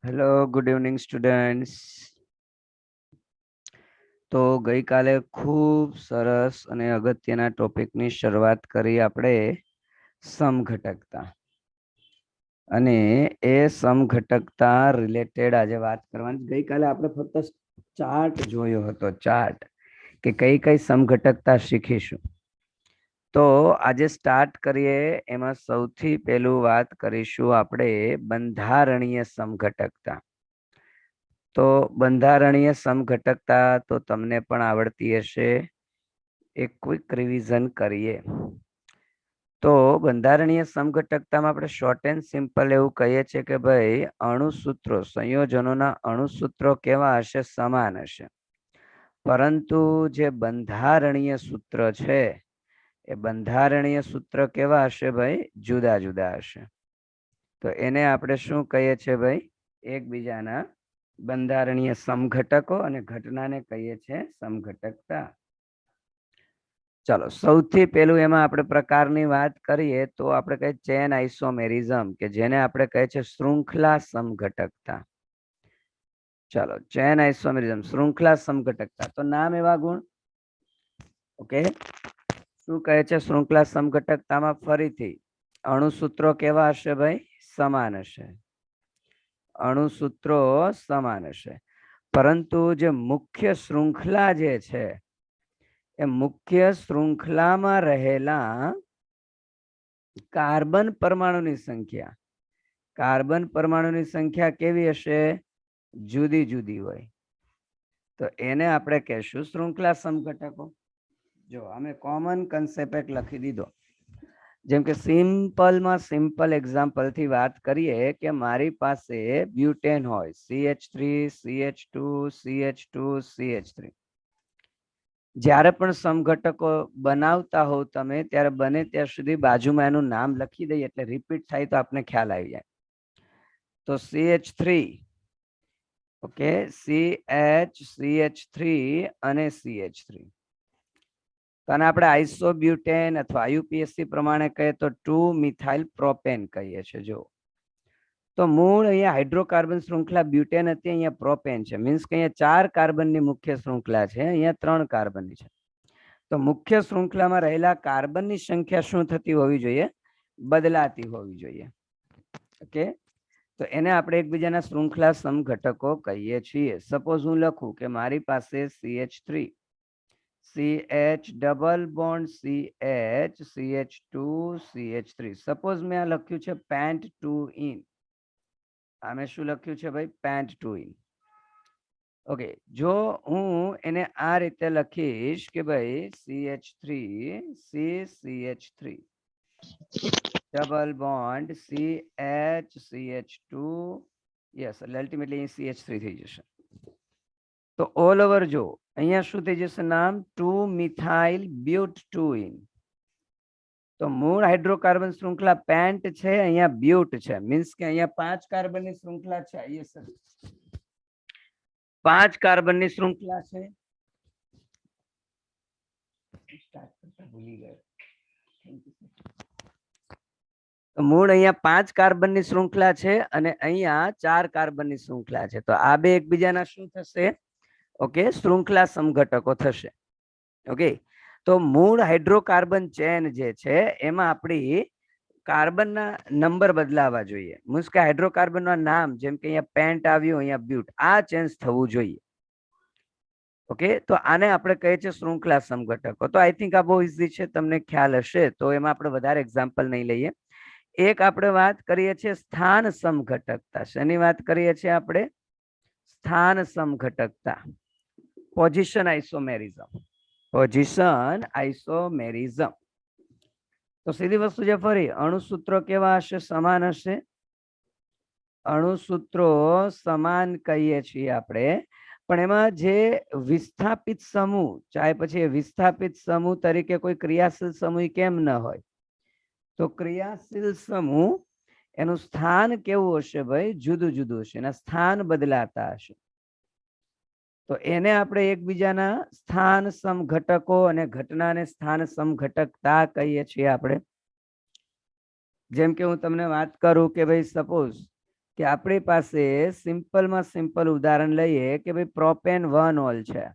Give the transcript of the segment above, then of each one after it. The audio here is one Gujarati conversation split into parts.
Hello, good evening students. તો ગઈકાલે ખૂબ સરસ અને અગત્યના ટોપિકની શરૂઆત કરી આપણે સમઘટકતા, અને એ સમઘટકતા રિલેટેડ આજે વાત કરવાની. ગઈકાલે આપણે ફક્ત ચાર્ટ જોયો હતો, ચાર્ટ કે કઈ કઈ સમઘટકતા શીખીશું. તો આજે સ્ટાર્ટ કરીએ. એમાં સૌથી પહેલું વાત કરીશું આપણે બંધારણીય સમઘટકતા. તો બંધારણીય સમઘટકતા તો તમને પણ આવડતી હશે. એક ક્વિક રિવિઝન કરીએ. તો બંધારણીય સમઘટકતામાં આપણે શોર્ટ એન્ડ સિમ્પલ એવું કહીએ છીએ કે ભાઈ અણુસૂત્રો, સંયોજનોના અણુસૂત્રો કેવા હશે? સમાન હશે. પરંતુ જે બંધારણીય સૂત્ર છે એ બંધારણીય સૂત્ર કેવા હશે ભાઈ? જુદા જુદા હશે. તો એને આપણે શું કહીએ છીએ ભાઈ? એકબીજાના બંધારણીય સમઘટકો, અને ઘટનાને કહીએ છીએ સમઘટકતા. ચાલો, સૌથી પહેલું એમાં આપણે પ્રકારની વાત કરીએ તો આપણે કહીએ ચેન આઇસોમેરિઝમ, કે જેને આપણે કહીએ છીએ શૃંખલા સમઘટકતા. ચાલો, ચેન આઇસોમેરિઝમ, શૃંખલા સમઘટકતા. તો નામ એવા ગુણ. ઓકે, શું કહે છે શૃંખલા સમઘટકતામાં? ફરીથી અણુસૂત્રો કેવા હશે ભાઈ? સમાન હશે. અણુસૂત્રો સમાન હશે, પરંતુ જે મુખ્ય શૃંખલા જે છે એ મુખ્ય શૃંખલામાં રહેલા કાર્બન પરમાણુની સંખ્યા કેવી હશે? જુદી જુદી હોય. તો એને આપણે કહેશું શૃંખલા સમઘટકો. જો અમે કોમન કન્સેપ્ટ લખી દીધો. જેમ કે સિમ્પલ એક્ઝામ્પલ થી વાત કરીએ કે મારી પાસે બ્યુટેન હોય, CH3 CH2 CH2 CH3. જ્યારે પણ સમઘટકો બનાવતા હોવ તમે, ત્યારે બને ત્યાં સુધી બાજુમાં એનું નામ લખી દઈએ, એટલે રિપીટ થાય તો આપને ખ્યાલ આવી જાય. તો CH3, ઓકે, CH3 અને CH3. તો આને આપણે આઇસોબ્યુટેન અથવા આયુપીએસસી પ્રમાણે કહીએ તો 2 મિથાઇલ પ્રોપેન કહીએ છીએ. જો તો મૂળ અહીંયા હાઇડ્રોકાર્બન શૃંખલા બ્યુટેન હતી, અહીંયા પ્રોપેન છે. મીન્સ કે અહીંયા 4 કાર્બનની મુખ્ય શૃંખલા છે, અહીંયા 3 કાર્બનની છે. તો મુખ્ય શૃંખલામાં રહેલા કાર્બનની સંખ્યા શું થતી હોવી જોઈએ? બદલાતી હોવી જોઈએ. ઓકે, તો એને આપણે એકબીજાના શૃંખલા સમઘટકો કહીએ છીએ. સપોઝ હું લખું કે મારી પાસે CH3, CH double bond CH, CH2 CH3. Suppose મેં આ લખ્યું છે પેન્ટ 2 ઇન. આમે શું લખ્યું છે ભાઈ? Pant 2 in. ઓકે, જો હું એને આ રીતે લખીશ કે ભાઈ CH3 CH3 double bond CH CH2, yes, એટલે અલ્ટિમેટલી CH3 થઈ જશે. તો ઓલ ઓવર જો અહીંયા શું થઈ જશે? નામ 2 મિથાઇલ બ્યુટ 2 ઇન. તો મૂળ હાઇડ્રોકાર્બન શૃંખલા પેન્ટ છે, અહીંયા બ્યુટ છે. મીન્સ કે અહીંયા 5 કાર્બનની શૃંખલા છે. યસ સર, 5 કાર્બનની શૃંખલા છે. ભૂલી ગયો. મૂળ અહીંયા 5 કાર્બનની શૃંખલા છે અને અહીંયા 4 કાર્બનની શૃંખલા છે. તો આ બે એકબીજાના શું થશે? ઓકે, શૃંખલા સમઘટકો થશે. ઓકે, તો મૂળ હાઇડ્રોકાર્બન ચેન જે છે એમાં આપણી કાર્બનના નંબર બદલાવા જોઈએ. મીન્સ કે હાઇડ્રોકાર્બનના નામ, જેમ કે અહીંયા પેન્ટ આવ્યું, અહીંયા બ્યુટ, આ ચેન્જ થવું જોઈએ. ઓકે, તો આને આપણે કહીએ છીએ શૃંખલા સમઘટકો. તો આઈ થિંક આ બહુ ઇઝી છે, તમને ખ્યાલ હશે, તો એમાં આપણે વધારે એક્ઝામ્પલ નહીં લઈએ. એક આપણે વાત કરીએ છીએ સ્થાન સમઘટકતા. શેની વાત કરીએ છીએ આપણે? સ્થાન સમઘટકતા, પોઝિશન આઇસોમેરિઝમ. પોઝિશન આઇસોમેરિઝમ. તો સીધી વસ્તુ છે, ફરી અણુસૂત્રો કેવા હશે? સમાન હશે. અણુસૂત્રો સમાન કહીએ છીએ આપણે, પણ એમાં જે વિસ્થાપિત સમૂહ, ચાહે પછી વિસ્થાપિત સમૂહ તરીકે કોઈ ક્રિયાશીલ સમૂહ કેમ ન હોય, તો ક્રિયાશીલ સમૂહ એનું સ્થાન કેવું હશે ભાઈ? જુદું જુદું હશે, એના સ્થાન બદલાતા હશે. તો એને આપણે એકબીજાના સ્થાન સમઘટકો અને ઘટનાને સ્થાન સમઘટકતા કહીએ છીએ આપણે. જેમ કે હું તમને વાત કરું કે ભાઈ સપોઝ કે આપણી પાસે સિમ્પલમાં સિમ્પલ ઉદાહરણ લઈએ કે ભાઈ પ્રોપેન 1 ઓલ છે.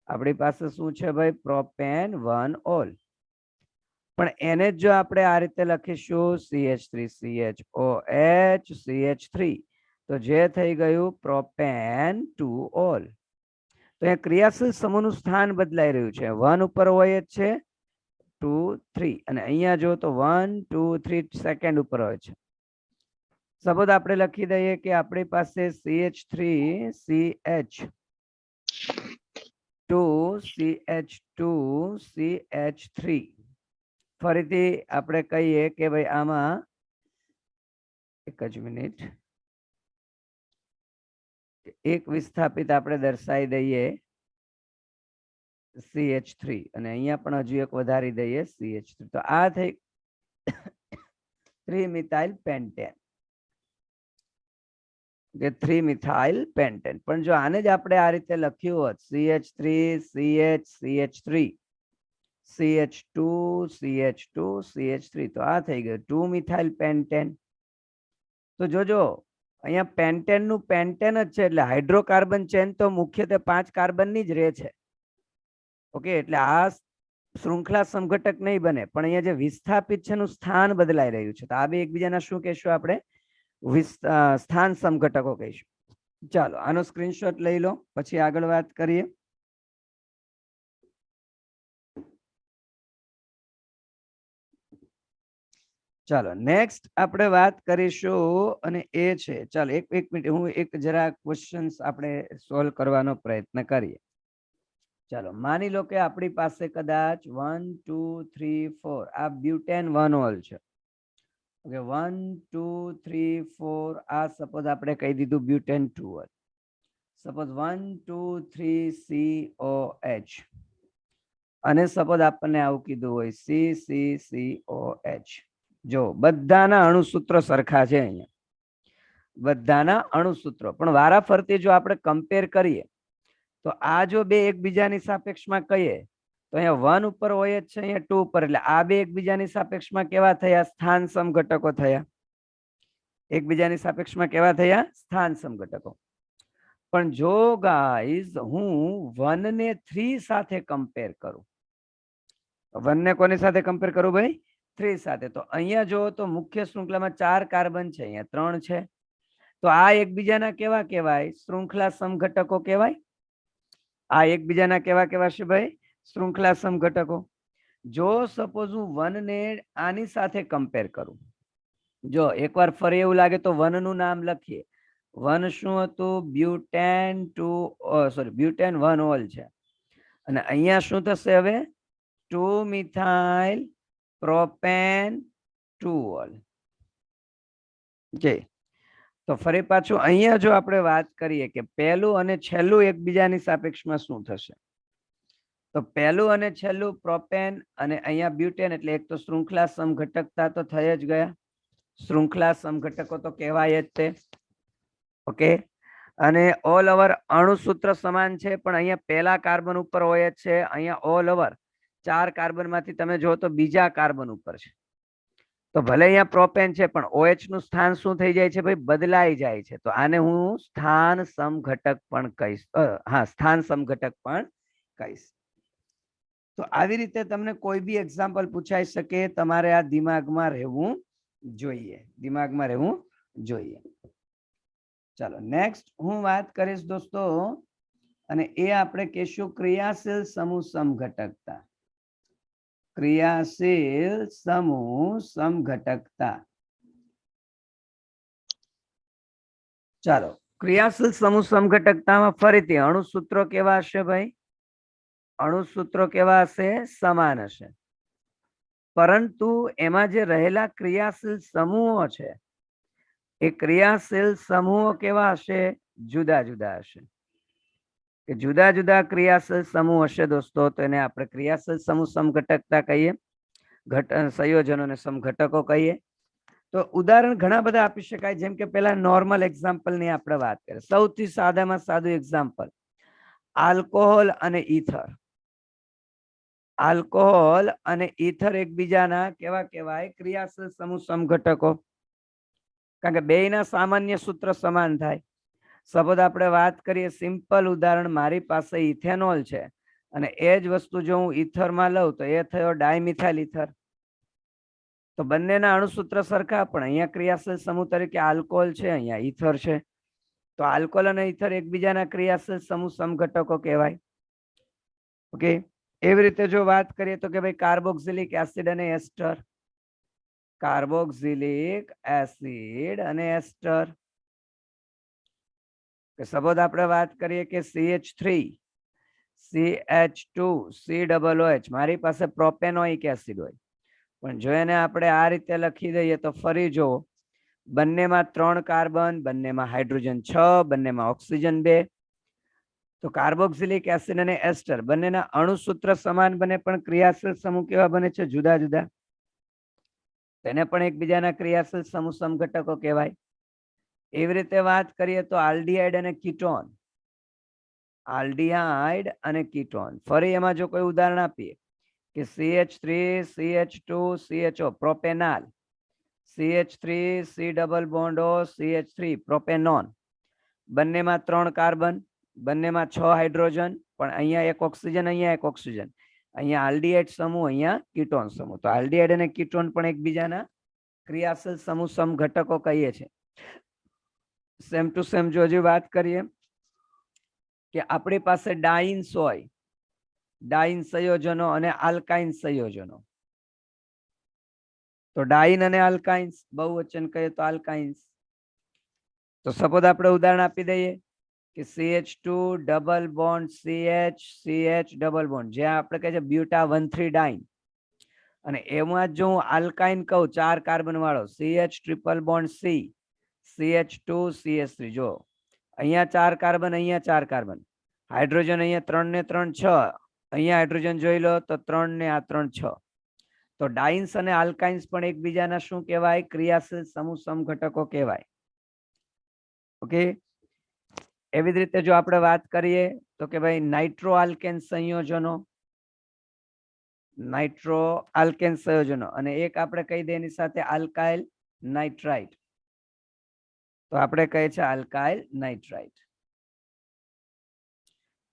આપણી પાસે શું છે ભાઈ? Propane 1 all. પણ એને જો આપણે આ રીતે લખીશું CH3CHOH CH3 તો જે થઈ ગયું પ્રોપેન 2 ઓલ. તો અહીંયા ક્રિયાશીલ સમૂહનું સ્થાન બદલાઈ રહ્યું છે. 1 ઉપર હોય જ છે, 2 3 અને અહીંયા જો તો 1 2 3 સેકન્ડ ઉપર હોય છે. સપોઝ આપણે લખી દઈએ કે આપણી પાસે CH3CH2 CH2CH3 ફરીથી આપણે કહીએ કે ભાઈ આમાં એક જ મિનિટ એક વિસ્થાપિત આપણે દર્શાવી દઈએ CH3 અને અહીંયા પણ હજુ એક વધારી દઈએ CH3 તો આ થઈ 3 મિથાઇલ પેન્ટેન કે 3 મિથાઇલ પેન્ટેન. પણ જો આને જ આપણે આ રીતે લખ્યું હોત CH3 CH CH3 CH2 CH2 CH3 તો આ થઈ ગયું 2 મિથાઇલ પેન્ટેન. તો જોજો અહીંયા પેન્ટેન નું પેન્ટેન જ છે એટલે હાઇડ્રોકાર્બન ચેન તો મુખ્યત્વે 5 કાર્બનની જ રહે છે. ઓકે, એટલે આ શૃંખલા સમઘટક નહીં બને, પણ અહીંયા જે વિસ્થાપિત છે એનું સ્થાન બદલાઈ રહ્યું છે. તો આ બે એકબીજાના શું કહેશું આપણે? સ્થાન સમઘટકો કહીશું. ચાલો આનો સ્ક્રીનશોટ લઈ લો, પછી આગળ વાત કરીએ. ચાલો નેક્સ્ટ આપણે વાત કરીશું અને એ છે, ચાલો એક મિનિટ હું એક જરા ક્વેશ્ચન્સ આપણે સોલ્વ કરવાનો પ્રયત્ન કરીએ. ચાલો માની લો કે આપણી પાસે કદાચ 1 2 3 4 આ બ્યુટેન 1 ઓલ છે. ઓકે 1 2 3 4 આ સપોઝ આપણે કહી દીધું બ્યુટેન 2 ઓલ. સપોઝ 1 2 3 COH અને સપોઝ આપણને આવું કીધું હોય CCCOH. જો બધાના અણુસૂત્રો સરખા છે, અહીંયા બધાના અણુસૂત્રો, પણ વારાફરતી જો આપણે કમ્પેર કરીએ તો આ જો બે એકબીજાની સાપેક્ષમાં કહીએ તો અહીંયા 1 ઉપર હોય જ છે, અહીંયા 2 ઉપર, એટલે આ બે એકબીજાની સાપેક્ષમાં કેવા થયા? સ્થાન સમઘટકો થયા. એકબીજાની સાપેક્ષમાં કેવા થયા? સ્થાન સમઘટકો. પણ જો ગાઈઝ હું 1 ને 3 સાથે કમ્પેર કરું, 1 ને કોની સાથે કમ્પેર કરું ભાઈ? 3 સાથે. તો અહીંયા જો તો મુખ્ય શૃંખલામાં 4 કાર્બન છે, અહીંયા 3 છે. તો આ એકબીજાના કેવા કહેવાય? શૃંખલા સમઘટકો કહેવાય. આ એકબીજાના કેવા કહેવાશે ભાઈ? શૃંખલા સમઘટકો. જો સપોઝ હું 1 ને આની સાથે કમ્પેર કરું, જો એકવાર ફરી એવું લાગે તો 1 નું નામ લખીએ. 1 શું હતું? બ્યુટેન 1 ઓલ છે. અને અહીંયા શું થશે હવે? 2 મિથાઇલ પ્રોપેન 2 ઓલ. ઓકે, તો ફરી પાછું અહીંયા જો આપણે વાત કરીએ કે પહેલું અને છેલ્લું એકબીજાની સાપેક્ષમાં શું થશે, તો પહેલું અને છેલ્લું પ્રોપેન અને અહીંયા બ્યુટેન, એટલે એક તો શૃંખલા સમઘટકતા તો થઈ જ ગયા. શૃંખલા સમઘટકો તો કહેવાય જ તે. ઓકે, અને ઓલ ઓવર અણુસૂત્ર સમાન છે, પણ અહીંયા પહેલા કાર્બન ઉપર હોય જ છે, અહીંયા ઓલ ઓવર 4 કાર્બન માંથી તમે જો તો બીજા કાર્બન ઉપર છે. તો ભલે અહીંયા પ્રોપેન છે પણ OH નું સ્થાન શું થઈ જાય છે ભાઈ? બદલાઈ જાય છે. તો આને હું સ્થાન સમઘટક પણ કહીશ. હા, સ્થાન સમઘટક પણ કહીશ. તો આવી રીતે તમને કોઈ બી એક્ઝામ્પલ પૂછાઈ શકે, તમારે આ દિમાગમાં રહેવું જોઈએ, દિમાગમાં રહેવું જોઈએ. ચાલો નેક્સ્ટ હું વાત કરીશ દોસ્તો, અને એ આપણે કહેશું ક્રિયાશીલ સમૂહ સમઘટકતા. ક્રિયાશીલ સમૂહ સમઘટકતા. ચાલો ક્રિયાશીલ સમૂહ સમઘટકતામાં ફરીથી અણુસૂત્રો કેવા હશે ભાઈ? અણુસૂત્રો કેવા હશે? સમાન હશે. પરંતુ એમાં જે રહેલા ક્રિયાશીલ સમૂહો છે એ ક્રિયાશીલ સમૂહો કેવા હશે? જુદા જુદા હશે. કે જુદા જુદા ક્રિયાશીલ સમૂહ હશે દોસ્તો, તો એને આપણે ક્રિયાશીલ સમૂહ સમઘટકતા કહીએ, સંયોજનોને સમઘટકો કહીએ. તો ઉદાહરણ ઘણા બધા આપી શકાય, જેમ કે પેલા નોર્મલ એક્ઝામ્પલ ની આપણે વાત કરીએ. સૌથી સાદામાં સાદું એક્ઝામ્પલ આલ્કોહોલ અને ઈથર. આલ્કોહોલ અને ઈથર એકબીજાના કેવા કહેવાય? ક્રિયાશીલ સમૂહ સમઘટકો. કારણ કે બેયના સામાન્ય સૂત્ર સમાન થાય. સપોઝ આપણે વાત કરીએ સિમ્પલ ઉદાહરણ, મારી પાસે ઇથેનોલ છે અને એ જ વસ્તુ જો હું ઈથરમાં લઉં તો એ થયો ડાયમિથાઇલ ઈથર. તો બંનેના અણુસૂત્ર સરખા, પણ અહીંયા ક્રિયાશીલ સમૂહ તરીકે આલ્કોહોલ છે, અહીંયા ઈથર છે. તો આલ્કોહોલ અને ઈથર એકબીજાના ક્રિયાશીલ સમૂહ સમઘટકો કહેવાય. ઓકે, એવી રીતે જો વાત કરીએ તો કે ભાઈ કાર્બોક્સિલિક એસિડ અને એસ્ટર, કાર્બોક્સિલિક એસિડ અને એસ્ટર. સપોઝ આપણે વાત કરીએ કે CH3 CH2 COOH, મારી પાસે પ્રોપેનોઇક એસિડ હોય, પણ જો એને આપણે આ રીતે લખી દઈએ તો ફરી જો બંનેમાં 3 કાર્બન, બંનેમાં હાઇડ્રોજન 6, બંનેમાં ઓક્સિજન 2. તો કાર્બોક્સિલિક એસિડ અને એસ્ટર બંનેના અણુસૂત્ર સમાન બને, પણ ક્રિયાશીલ સમૂહ કેવા બને છે? જુદા જુદા. તેને પણ એકબીજાના ક્રિયાશીલ સમૂહ સમઘટકો કહેવાય. એવી રીતે વાત કરીએ તો આલ્ડીહાઇડ અને કીટોન, આલ્ડીહાઇડ અને કીટોન. ફરી એમાં જો કોઈ ઉદાહરણ આપીએ કે CH3 CH2 CHO પ્રોપેનાલ, CH3 C double bond O CH3 propanone, બંનેમાં 3 કાર્બન, બંનેમાં 6 હાઇડ્રોજન, પણ અહીંયા એક ઓક્સિજન, અહીંયા એક ઓક્સિજન, અહીંયા આલ્ડીહાઇડ સમૂહ, અહીંયા કીટોન સમૂહ. તો આલ્ડીહાઇડ અને કીટોન પણ એકબીજાના ક્રિયાશીલ સમૂહ સમઘટકો કહીએ છીએ. સેમ ટુ સેમ જો હજી વાત કરીએ કે આપણી પાસે ડાઇન્સ હોય, ડાઇન સંયોજનો અને આલ્કાઇન સંયોજનો. તો ડાઇન અને આલ્કાઇન્સ, બહુવચન કહીએ તો આલ્કાઇન્સ. તો સપોઝ આપણે ઉદાહરણ આપી દઈએ કે CH2 double bond CH double bond, જે આપણે કહે છે બ્યુટા 1,3 ડાઇન, અને એમાં જો હું આલ્કાઇન કહું 4 કાર્બન વાળો CH triple bond C CH2 CH3, જો અહીંયા 4 કાર્બન, અહીંયા 4 કાર્બન, હાઇડ્રોજન અહીંયા 3 ને 3 6, અહીંયા હાઇડ્રોજન જોઈ લો તો 3 ને આ 3 6. તો ડાઇન્સ અને આલ્કાઇન્સ પણ એકબીજાના શું કહેવાય? ક્રિયાશીલ સમૂહ સમઘટકો કહેવાય. ઓકે, એવી જ રીતે જો આપણે વાત કરીએ તો કે ભાઈ નાઇટ્રો આલ્કેન સંયોજનો, નાઇટ્રો આલ્કેન સંયોજનો, અને એક આપણે કહી દઈએ એની સાથે આલ્કાઇલ નાઇટ્રાઇટ. તો આપણે કહે છે આલ્કાઇલ નાઇટ્રાઇટ.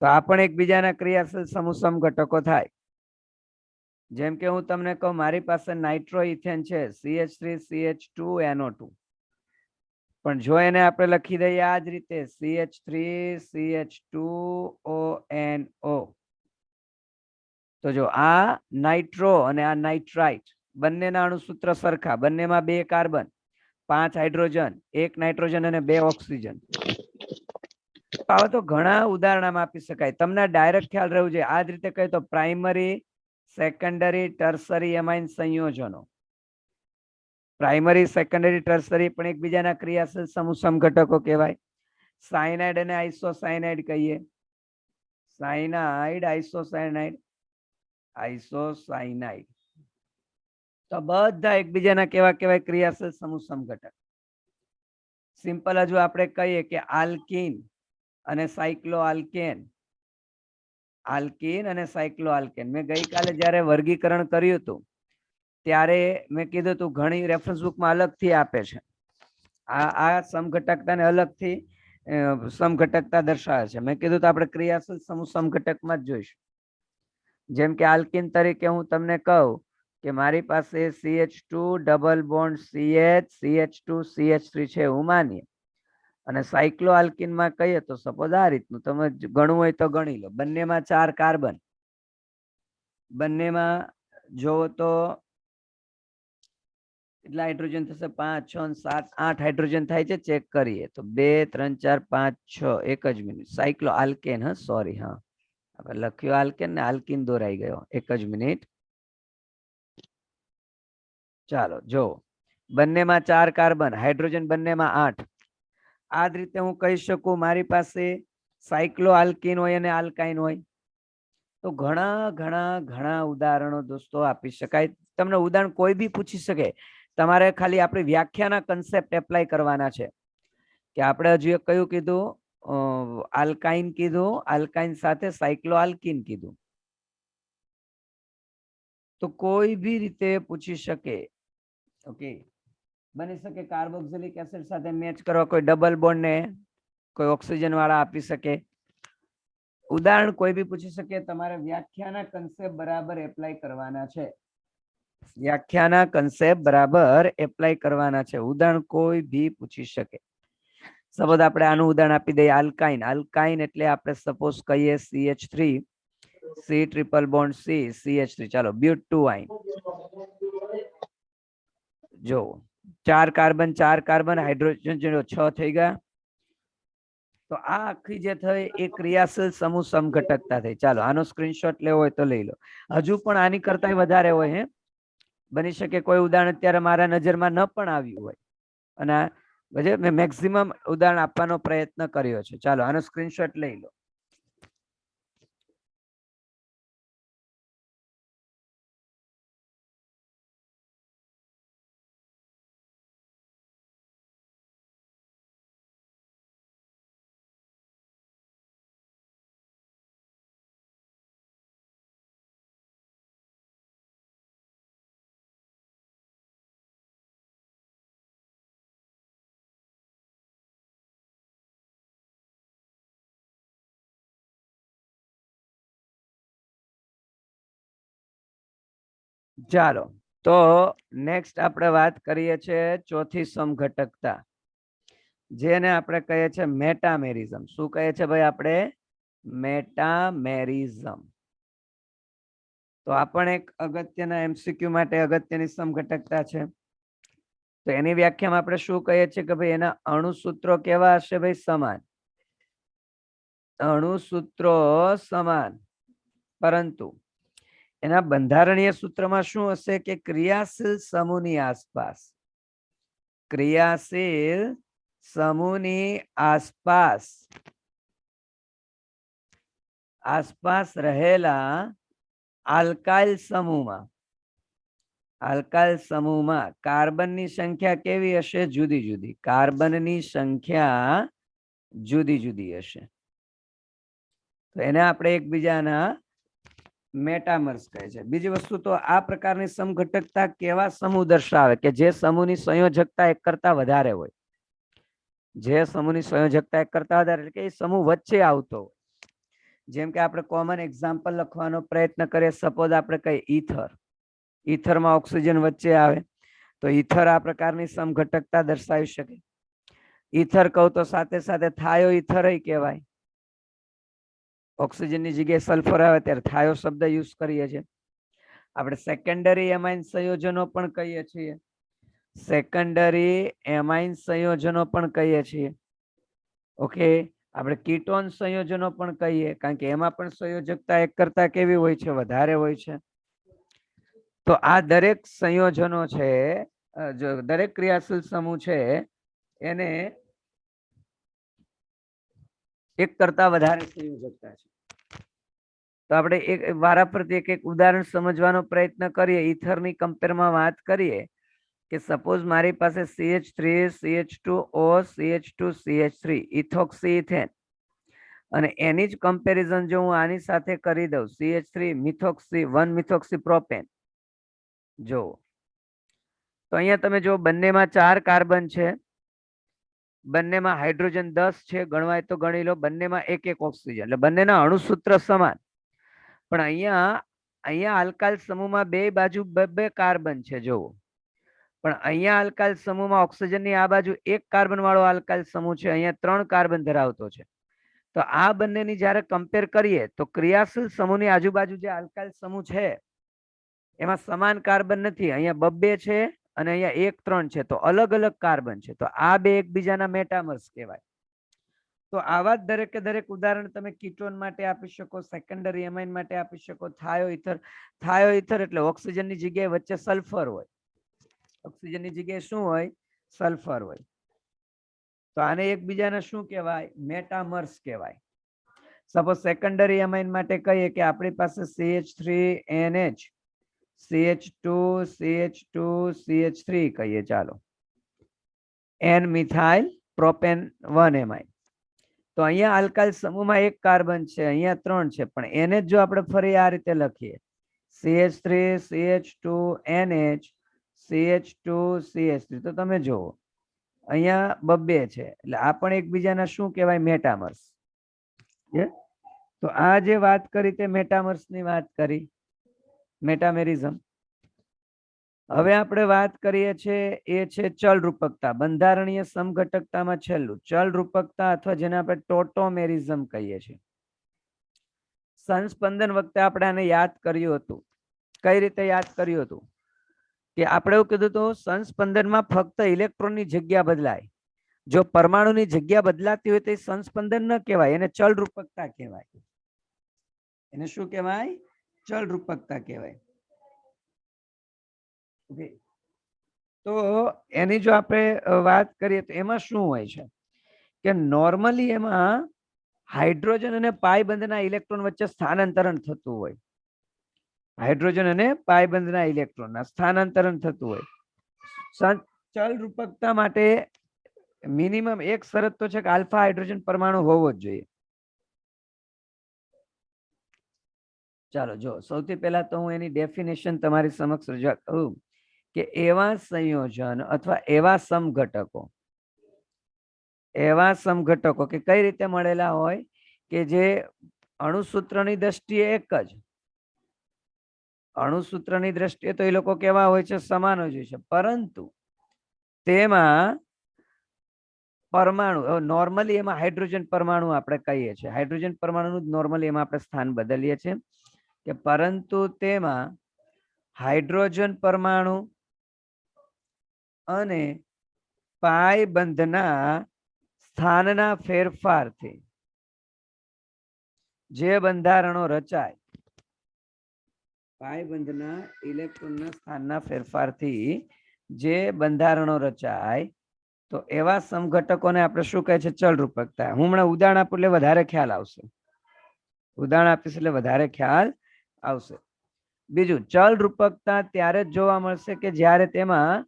તો આ પણ એકબીજાના ક્રિયાશીલ સમૂહ સમઘટકો થાય. જેમ કે હું તમને કહું મારી પાસે નાઇટ્રો ઇથેન છે CH3 CH2NO2, પણ જો એને આપણે લખી દઈએ આ જ રીતે CH3 CH2ONO, તો જો આ નાઇટ્રો અને આ નાઇટ્રાઇટ બંનેના અણુસૂત્ર સરખા, બંનેમાં 2 કાર્બન, 5 હાઇડ્રોજન, 1 નાઇટ્રોજન અને 2 ઓક્સિજન. આવા તો ઘણા ઉદાહરણ આપી શકાય, તમને ડાયરેક્ટ ખ્યાલ રહેવું જોઈએ. આ જ રીતે કહે તો પ્રાઇમરી સેકન્ડરી ટર્સરી એમાઇન સંયોજનો, પ્રાઇમરી સેકન્ડરી ટર્સરી પણ એકબીજાના ક્રિયાશીલ સમૂહ સમઘટકો કહેવાય. સાયનાઇડ અને આઇસોસાયનાઇડ કહીએ, સાયનાઇડ આઇસોસાયનાઇડ, આઇસોસાયનાઇડ. તો બધા એકબીજાના કેવા કહેવાય? ક્રિયાશીલ સમૂહ સમઘટક. સિમ્પલ હજુ આપણે કહીએ કે આલ્કીન અને સાયક્લો આલ્કેન, આલ્કીન અને સાયક્લો આલ્કેન. મેં ગઈકાલે જ્યારે વર્ગીકરણ કર્યું હતું ત્યારે મેં કીધું હતું ઘણી રેફરન્સ બુકમાં અલગથી આપે છે. આ સમઘટકતાને અલગથી સમઘટકતા દર્શાવે છે. મેં કીધું તો આપણે ક્રિયાશીલ સમૂહ સમઘટકમાં જ જોઈશું. જેમ કે આલ્કીન તરીકે હું તમને કહું કે મારી પાસે CH2 double bond CH2 CH3 છે એવું માનીએ, અને સાયક્લો આલ્કીનમાં કહીએ તો સપોઝ આ રીતનું, તમે ગણવું હોય તો ગણી લો. બંનેમાં 4 કાર્બન, બંનેમાં જોવો તો કેટલા હાઇડ્રોજન થશે? 5 6 7 8 હાઇડ્રોજન થાય છે. ચેક કરીએ તો 2 3 4 5 6. એક જ મિનિટ, સાયક્લો આલ્કેન, હા સોરી, હા આપણે લખ્યું આલ્કેન ને આલ્કીન દોરાઈ ગયો. એક જ મિનિટ, ચાલો જો બંનેમાં 4 કાર્બન, હાઇડ્રોજન બંનેમાં 8. આ જ રીતે હું કહી શકું મારી પાસે સાયક્લો આલ્કીન હોય અને આલ્કાઇન હોય. તો ઘણા ઘણા ઘણા ઉદાહરણો દોસ્તો આપી શકાય. તમને ઉદાહરણ કોઈ બી પૂછી શકે, તમારે ખાલી આપણી વ્યાખ્યાના કન્સેપ્ટ એપ્લાય કરવાના છે. કે આપણે હજુ કયું કીધું? આલ્કાઇન કીધું, આલ્કાઇન સાથે સાયક્લો આલ્કીન કીધું. તો કોઈ બી રીતે પૂછી શકે. ઓકે, બની શકે કાર્બોક્સિલિક એસિડ સાથે મેચ કરવા કોઈ ડબલ બોન્ડ ને કોઈ ઓક્સિજન વાળા આપી શકે. ઉદાહરણ કોઈ બી પૂછી શકે, તમારે વ્યાખ્યાના કન્સેપ્ટ બરાબર એપ્લાય કરવાના છે. વ્યાખ્યાના કન્સેપ્ટ બરાબર એપ્લાય કરવાના છે. ઉદાહરણ કોઈ બી પૂછી શકે. સપોઝ આપણે આનું ઉદાહરણ આપી દઈએ, આલ્કાઇન. આલ્કાઇન એટલે આપણે સપોઝ કહીએ CH3 C triple bond C CH3. ચાલો બ્યુટાઇન. જો 4 કાર્બન હાઇડ્રોજન 6 થઈ ગયા. તો આ આખી જે થઈ એ ક્રિયાશીલ સમૂહ સમઘટકતા થઈ. ચાલો આનો સ્ક્રીનશોટ લેવો હોય તો લઈ લો. હજુ પણ આની કરતા વધારે હોય. હે બની શકે કોઈ ઉદાહરણ અત્યારે મારા નજરમાં ન પણ આવ્યું હોય, અને મેં મેક્સિમમ ઉદાહરણ આપવાનો પ્રયત્ન કર્યો છે. ચાલો આનો સ્ક્રીનશોટ લઈ લો. ચાલો તો નેક્સ્ટ આપણે વાત કરીએ છીએ ચોથી સમઘટકતા, જેને આપણે કહીએ છીએ મેટામેરિઝમ. શું કહે છે ભાઈ આપણે? મેટામેરિઝમ. તો આ પણ એક અગત્યના MCQ માટે અગત્યની સમઘટકતા છે. તો એની વ્યાખ્યામાં આપણે શું કહીએ છીએ કે ભાઈ એના અણુસૂત્રો કેવા હશે ભાઈ? સમાન. અણુસૂત્રો સમાન, પરંતુ એના બંધારણીય સૂત્રમાં શું હશે કે ક્રિયાશીલ સમૂહની આસપાસ, ક્રિયાશીલ સમૂહની આસપાસ રહેલા આલ્કાઇલ સમૂહમાં કાર્બનની સંખ્યા કેવી હશે? જુદી જુદી. કાર્બનની સંખ્યા જુદી જુદી હશે. તો એને આપણે એકબીજાના મેટામર્સ કહે છે. બીજી વસ્તુ, તો આ પ્રકારની સમઘટકતા કેવા સમૂહ દર્શાવે કે જે સમૂહની સંયોજકતા એક કરતા વધારે હોય. જે સમૂહની સંયોજકતા એક કરતા વધારે એટલે કે એ સમૂહ વચ્ચે આવતો હોય. જેમ કે આપણે કોમન એક્ઝામ્પલ લખવાનો પ્રયત્ન કરીએ. સપોઝ આપણે કહીએ ઈથર. ઈથરમાં ઓક્સિજન વચ્ચે આવે તો ઈથર આ પ્રકારની સમઘટકતા દર્શાવી શકે. ઈથર કહું તો સાથે સાથે થાયો ઈથર કહેવાય. ઓક્સિજનની જગ્યાએ સલ્ફર આવે ત્યારે થાયો શબ્દ યુઝ કરીએ છીએ. આપણે સેકન્ડરી એમાઇન સંયોજનો પણ કહીએ છીએ. સેકન્ડરી એમાઇન સંયોજનો પણ કહીએ છીએ. ઓકે, આપણે કીટોન સંયોજનો પણ કહીએ, કારણ કે એમાં પણ સંયોજકતા એક કરતા કેવી હોય છે? વધારે હોય છે. તો આ દરેક સંયોજનો છે, દરેક ક્રિયાશીલ સમૂહ છે, એને એક કરતા વધારે સંયોજકતા છે. તો આપણે એક વારાફરતી એક ઉદાહરણ સમજવાનો પ્રયત્ન કરીએ. ઈથરની કમ્પેરમાં વાત કરીએ કે સપોઝ મારી પાસે CH3 CH2O CH2 CH3 ethoxy ethane, અને એની જ કમ્પેરિઝન જો હું આની સાથે કરી દઉં CH3 મિથોક્સી 1 મિથોક્સી પ્રોપેન, જો તો અહીંયા તમે જો બંનેમાં 4 કાર્બન છે, બંનેમાં હાઇડ્રોજન 10 છે, ગણવાય તો ગણી લો. બંનેમાં એક એક ઓક્સિજન, એટલે બંનેના અણુસૂત્ર સમાન. પણ અહીંયા આલ્કાઇલ સમૂહમાં બે બાજુ બે કાર્બન છે. જોવો, પણ અહીંયા આલ્કાઇલ સમૂહમાં ઓક્સિજનની આ બાજુ એક કાર્બન વાળો આલ્કાઇલ સમૂહ છે, અહીંયા 3 કાર્બન ધરાવતો છે. તો આ બંનેની જ્યારે કમ્પેર કરીએ તો ક્રિયાશીલ સમૂહની આજુબાજુ જે આલ્કાઇલ સમૂહ છે એમાં સમાન કાર્બન નથી. અહીંયા બબ્બે છે અને અહીંયા 1 3 છે, તો અલગ અલગ કાર્બન છે. તો આ બે એકબીજાના મેટામર્સ કહેવાય. તો આવા જ દરેકે દરેક ઉદાહરણ તમે કીટોન માટે આપી શકો, સેકન્ડરી એમાઇન માટે આપી શકો. થાયો ઇથર એટલે ઓક્સિજનની જગ્યાએ વચ્ચે સલ્ફર હોય. ઓક્સિજનની જગ્યાએ શું હોય? સલ્ફર હોય. તો આને એકબીજાને શું કહેવાય? મેટામર્સ કહેવાય. સપોઝ સેકન્ડરી એમાઇન માટે કહીએ કે આપણી પાસે CH3NH CH2 CH2 CH3 કહીએ. ચાલો N મિથાઇલ પ્રોપેન 1 એમાઇન. તો અહીંયા આલ્કાઇલ સમૂહમાં એક કાર્બન છે, અહીંયા 3 છે, પણ એને જો આપણે ફરી આ રીતે લખીએ CH3 CH2 NH CH2 CH3 તો તમે જુઓ અહીંયા બબ્બે છે એટલે આ પણ એકબીજાના શું કહેવાય મેટામર્સ. તો આ જે વાત કરી તે મેટામર્સ ની વાત કરી, મેટામેરિઝમ. હવે આપણે વાત કરીએ છીએ એ છે ચલ રૂપકતા. બંધારણીય સમઘટકતામાં છેલ્લું ચલ રૂપકતા અથવા જેને આપણે ટોટોમેરિઝમ કહીએ છીએ. સંસ્પંદન વખતે આપણે આને યાદ કર્યું હતું. કઈ રીતે યાદ કર્યું હતું કે આપણે એવું કીધું હતું સંસ્પંદનમાં ફક્ત ઇલેક્ટ્રોનની જગ્યા બદલાય. જો પરમાણુની જગ્યા બદલાતી હોય તો એ સંસ્પંદન ન કહેવાય, એને ચલ રૂપકતા કહેવાય. એને શું કહેવાય? ચલ રૂપકતા કહેવાય. તો એની જો આપણે વાત કરીએ તો એમાં શું હોય છે કે નોર્મલી એમાં હાઇડ્રોજન અને પાઈ બંધના ઇલેક્ટ્રોન વચ્ચે સ્થાનાંતરણ થતું હોય. હાઇડ્રોજન અને પાઈ બંધના ઇલેક્ટ્રોનના સ્થાનાંતરણ થતું હોય. ચલ રૂપકતા માટે મિનિમમ એક શરત તો છે કે આલ્ફા હાઇડ્રોજન પરમાણુ હોવો જ જોઈએ. ચાલો જો સૌથી પહેલા તો હું એની ડેફિનેશન તમારી સમક્ષ રજૂઆત કરું કે એવા સંયોજન અથવા એવા સમઘટકો કે કઈ રીતે મળેલા હોય કે જે અણુસૂત્રની દ્રષ્ટિએ એક જ, અણુસૂત્રની દ્રષ્ટિએ તો એ લોકો કેવા હોય છે? સમાન હોય છે, પરંતુ તેમાં પરમાણુ નોર્મલી એમાં હાઇડ્રોજન પરમાણુ આપણે કહીએ છીએ. હાઇડ્રોજન પરમાણુનું નોર્મલી એમાં આપણે સ્થાન બદલીએ છીએ કે પરંતુ તેમાં હાઇડ્રોજન પરમાણુ અને પાઈ બંધના સ્થાનના ફેરફારથી જે બંધારણો રચાય, પાઈ બંધના ઇલેક્ટ્રોનના સ્થાનના ફેરફારથી જે બંધારણો રચાય તો એવા સમઘટકોને આપણે શું કહે છે? ચલ રૂપકતા. હું હમણાં ઉદાહરણ આપું એટલે વધારે ખ્યાલ આવશે. ઉદાહરણ આપીશ એટલે વધારે ખ્યાલ આવશે. બીજું, ચલ રૂપકતા ત્યારે જ જોવા મળશે કે જ્યારે તેમાં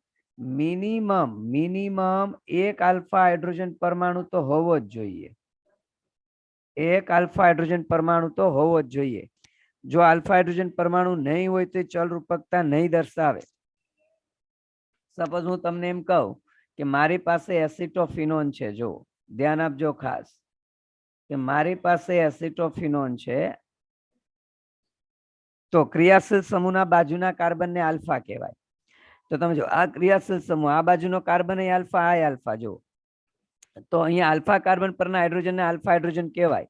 મિનિમમ એક આલ્ફા હાઇડ્રોજન પરમાણુ તો હોવો જ જોઈએ. એક આલ્ફા હાઇડ્રોજન પરમાણુ તો હોવો જ જોઈએ. જો આલ્ફા હાઇડ્રોજન પરમાણુ નહીં હોય તો ચલ રૂપકતા નહીં દર્શાવે. સપોઝ હું તમને એમ કહું કે મારી પાસે એસિટોફિનોન છે, જો ધ્યાન આપજો ખાસ કે મારી પાસે એસિટોફિનોન છે તો ક્રિયાશીલ સમૂહના બાજુના કાર્બનને આલ્ફા કહેવાય. તો તમે જો આ ક્રિયાશીલ સમૂહ, આ બાજુનો કાર્બન એ આલ્ફા, આ આલ્ફા. જો તો અહીંયા આલ્ફા કાર્બન પરના હાઇડ્રોજનને આલ્ફા હાઇડ્રોજન કહેવાય.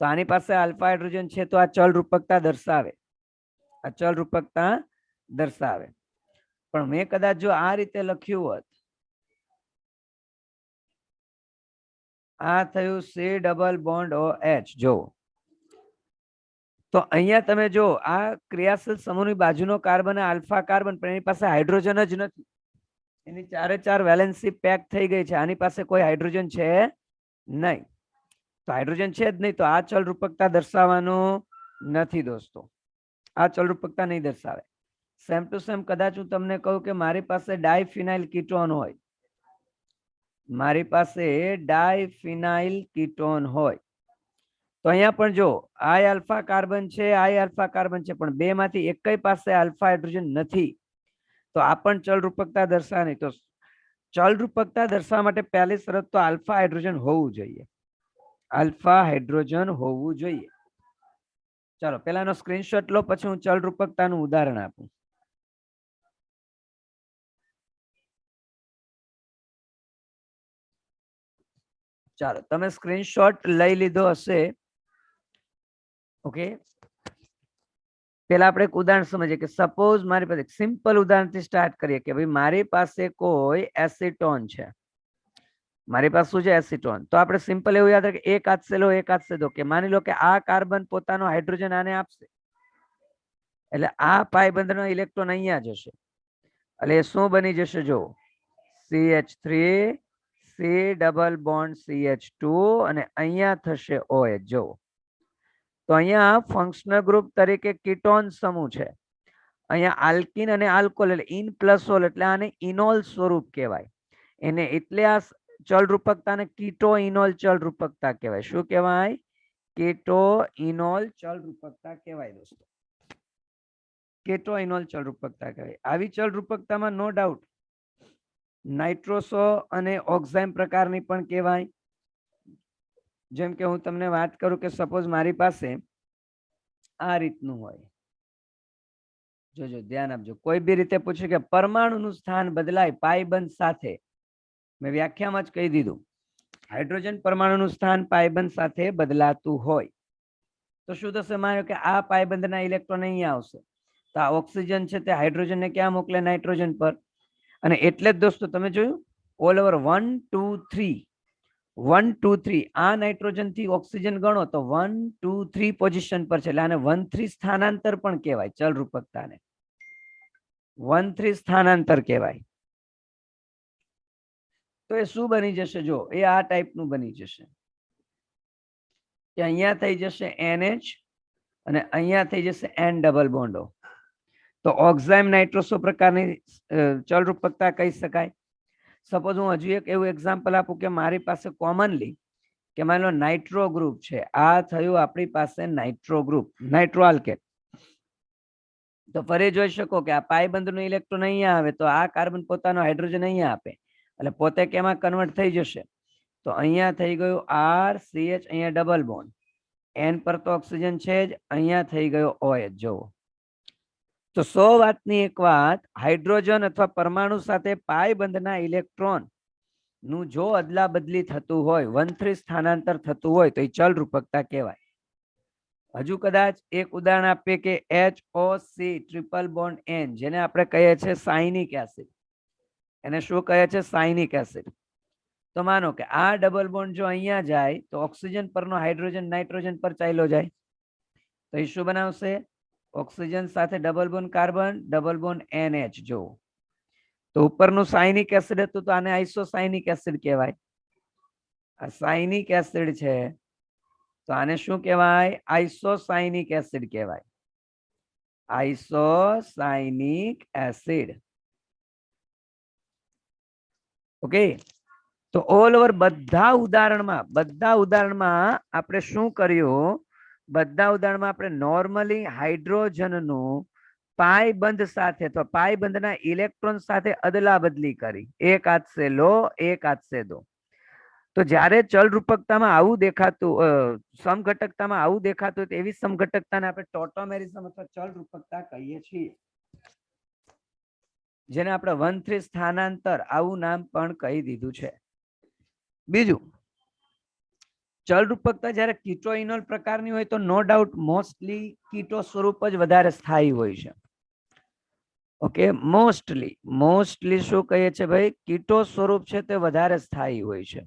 તો આની પાસે આલ્ફા હાઇડ્રોજન છે તો આ ચલ રૂપકતા દર્શાવે. આ ચલ રૂપકતા દર્શાવે. પણ મેં કદાચ જો આ રીતે લખ્યું હોત, આ થયું C ડબલ બોન્ડ OH, જો તો અહીંયા તમે જો આ ક્રિયાશીલ સમૂહની બાજુનો કાર્બન આલ્ફા કાર્બન, પણ એની પાસે હાઇડ્રોજન જ નથી. એની ચારે ચાર વેલેન્સી પેક થઈ ગઈ છે. આની પાસે કોઈ હાઇડ્રોજન છે નહીં. તો હાઇડ્રોજન છે જ નહીં તો આ ચલ રૂપકતા દર્શાવવાનું નથી દોસ્તો. આ ચલ રૂપકતા નહીં દર્શાવે. સેમ ટુ સેમ કદાચ હું તમને કહું કે મારી પાસે ડાયફિનાઇલ કીટોન હોય, મારી પાસે ડાયફિનાઇલ કીટોન હોય તો અહીંયા પણ જો આ આલ્ફા કાર્બન છે, આ આલ્ફા કાર્બન છે, પણ બે માંથી એકય પાસે આલ્ફા હાઇડ્રોજન નથી. તો આ પણ ચલ રૂપકતા દર્શાવે નહીં. તો ચલ રૂપકતા દર્શાવવા માટે પહેલી શરત તો આલ્ફા હાઇડ્રોજન હોવું જોઈએ. આલ્ફા હાઇડ્રોજન હોવું જોઈએ. ચાલો પેલાનો સ્ક્રીનશોટ લો, પછી હું ચલ રૂપકતાનું ઉદાહરણ આપું. ચાલો તમે સ્ક્રીનશોટ લઈ લીધો હશે. ઓકે, પેલા આપણે એક ઉદાહરણ સમજીએ કે સપોઝ મારી પાસે એક સિમ્પલ ઉદાહરણથી સ્ટાર્ટ કરીએ કે ભાઈ મારી પાસે કોઈ એસિટોન છે. મારી પાસે શું છે? એસિટોન. તો આપણે સિમ્પલ એવું યાદ રાખીએ એક હાથ સે લો, એક હાથ સે દો, કે માની લો કે આ કાર્બન પોતાનો હાઇડ્રોજન આને આપશે એટલે આ પાઈ બંધનો ઇલેક્ટ્રોન અહીંયા જશે એટલે એ શું બની જશે? જો CH3 C double bond CH2 અને અહીંયા થશે OH. જો તો અહીંયા ફંક્શનલ ગ્રુપ તરીકે કીટોન સમૂહ છે. અહીંયા આલ્કિન અને આલ્કોહોલ એટલે ઇન પ્લસ ઓલ એટલે આને ઇનોલ સ્વરૂપ કહેવાય. એને એટલે આ ચલ રૂપકતાને કીટો ઇનોલ ચલ રૂપકતા કહેવાય. શું કહેવાય? કીટો ઇનોલ ચલ રૂપકતા કહેવાય દોસ્તો. કેટો ઇનોલ ચલ રૂપકતા કહેવાય. આવી ચલ રૂપકતામાં નો ડાઉટ નાઇટ્રોસો અને ઓક્ઝાઇમ પ્રકારની પણ કહેવાય. જેમ કે હું તમને વાત કરું કે સપોઝ મારી પાસે આ રીતનું હોય, જોજો ધ્યાન આપજો, કોઈ બી રીતે પૂછે કે પરમાણુનું સ્થાન બદલાય પાયબંધ સાથે, મેં વ્યાખ્યામાં જ કહી દીધું હાઇડ્રોજન પરમાણુનું સ્થાન પાયબંધ સાથે બદલાતું હોય તો શું થશે? માનો કે આ પાયબંધના ઇલેક્ટ્રોન અહીંયા આવશે તો આ ઓક્સિજન છે તે હાઇડ્રોજનને ક્યાં મોકલે? નાઇટ્રોજન પર. અને એટલે જ દોસ્તો તમે જોયું ઓલ ઓવર 1 2 3 1 2 3 આ નાઇટ્રોજન થી ઓક્સિજન ગણો તો 1 2 3 પોઝિશન પર છે, એટલે આને 1 3 સ્થાનાંતર પણ કહેવાય. ચલ રૂપકતાને 1 3 સ્થાનાંતર કહેવાય. તો એ શું બની જશે? જો એ આ ટાઈપનું બની જશે કે અહીંયા થઈ જશે NH અને અહીંયા થઈ જશે N ડબલ બોન્ડો. તો ઓક્ઝાઇમ નાઇટ્રોસો પ્રકારની ચલ રૂપકતા કહી શકાય. સપોઝ હું હજુ એક એવું એક્ઝામ્પલ આપું કે મારી પાસે કોમનલી કે માની લો નાઇટ્રો ગ્રુપ છે, આ થયું આપણી પાસે નાઇટ્રો ગ્રુપ, નાઇટ્રો આલ્કેટ. તો ફરી જોઈ શકો કે આ પાયબંધનું ઇલેક્ટ્રોન અહીંયા આવે તો આ કાર્બન પોતાનો હાઇડ્રોજન અહીંયા આપે એટલે પોતે કેમાં કન્વર્ટ થઈ જશે? તો અહીંયા થઈ ગયું RCH, અહીંયા ડબલ બોન્ડ, N પર તો ઓક્સિજન છે જ, અહીંયા થઈ ગયો OH. જોવો તો 100 વાતની એક વાત, હાઇડ્રોજન અથવા પરમાણુ સાથે પાયબંધના ઇલેક્ટ્રોન નું જો અદલા બદલી થતું હોય, 1 3 સ્થાનાંતર થતું હોય તો એ ચલ રૂપકતા કહેવાય. હજુ કદાચ એક ઉદાહરણ આપીએ કે HOC ટ્રિપલ બોન્ડ N, જેને આપણે કહીએ છીએ સાયનિક એસિડ, એને શું કહે છે? સાયનિક એસિડ. તો માનો કે આ ડબલ બોન્ડ જો અહીંયા જાય તો ઓક્સિજન પરનો હાઇડ્રોજન નાઇટ્રોજન પર ચાલ્યો જાય તો એ શું બનાવશે? ઓક્સિજન સાથે double bond carbon, double bond NH. જો તો ઉપરનું સાયનિક એસિડ હતું તો આને આઇસોસાયનિક એસિડ કહેવાય. આ સાયનિક એસિડ છે તો આને શું કહેવાય? આઇસોસાયનિક એસિડ કહેવાય. આઇસોસાયનિક એસિડ. ઓકે, તો ઓલ ઓવર બધા ઉદાહરણમાં આપણે શું કર્યું? બધા ઉદાહરણમાં આપણે નોર્મલી હાઇડ્રોજનનું પાયબંધ સાથે અથવા પાયબંધના ઇલેક્ટ્રોન સાથે અદલા બદલી કરી, એક હાથ સે લો એક હાથ સે દો. તો જ્યારે ચલ રૂપકતામાં આવું દેખાતું, સમઘટકતામાં આવું દેખાતું તો એવી સમઘટકતાને આપણે ટોટોમેરિઝમ અથવા ચલ રૂપકતા કહીએ છીએ, જેને આપણે 1 3 સ્થાનાંતર આવું નામ પણ કહી દીધું છે. બીજું, ચલ રૂપકતા જ્યારે કીટો ઇનોલ પ્રકારની હોય તો નો ડાઉટ મોસ્ટલી કીટો સ્વરૂપ જ વધારે સ્થાયી હોય છે. ઓકે, મોસ્ટલી શું કહીએ છીએ ભાઈ? કીટો સ્વરૂપ છે તે વધારે સ્થાયી હોય છે,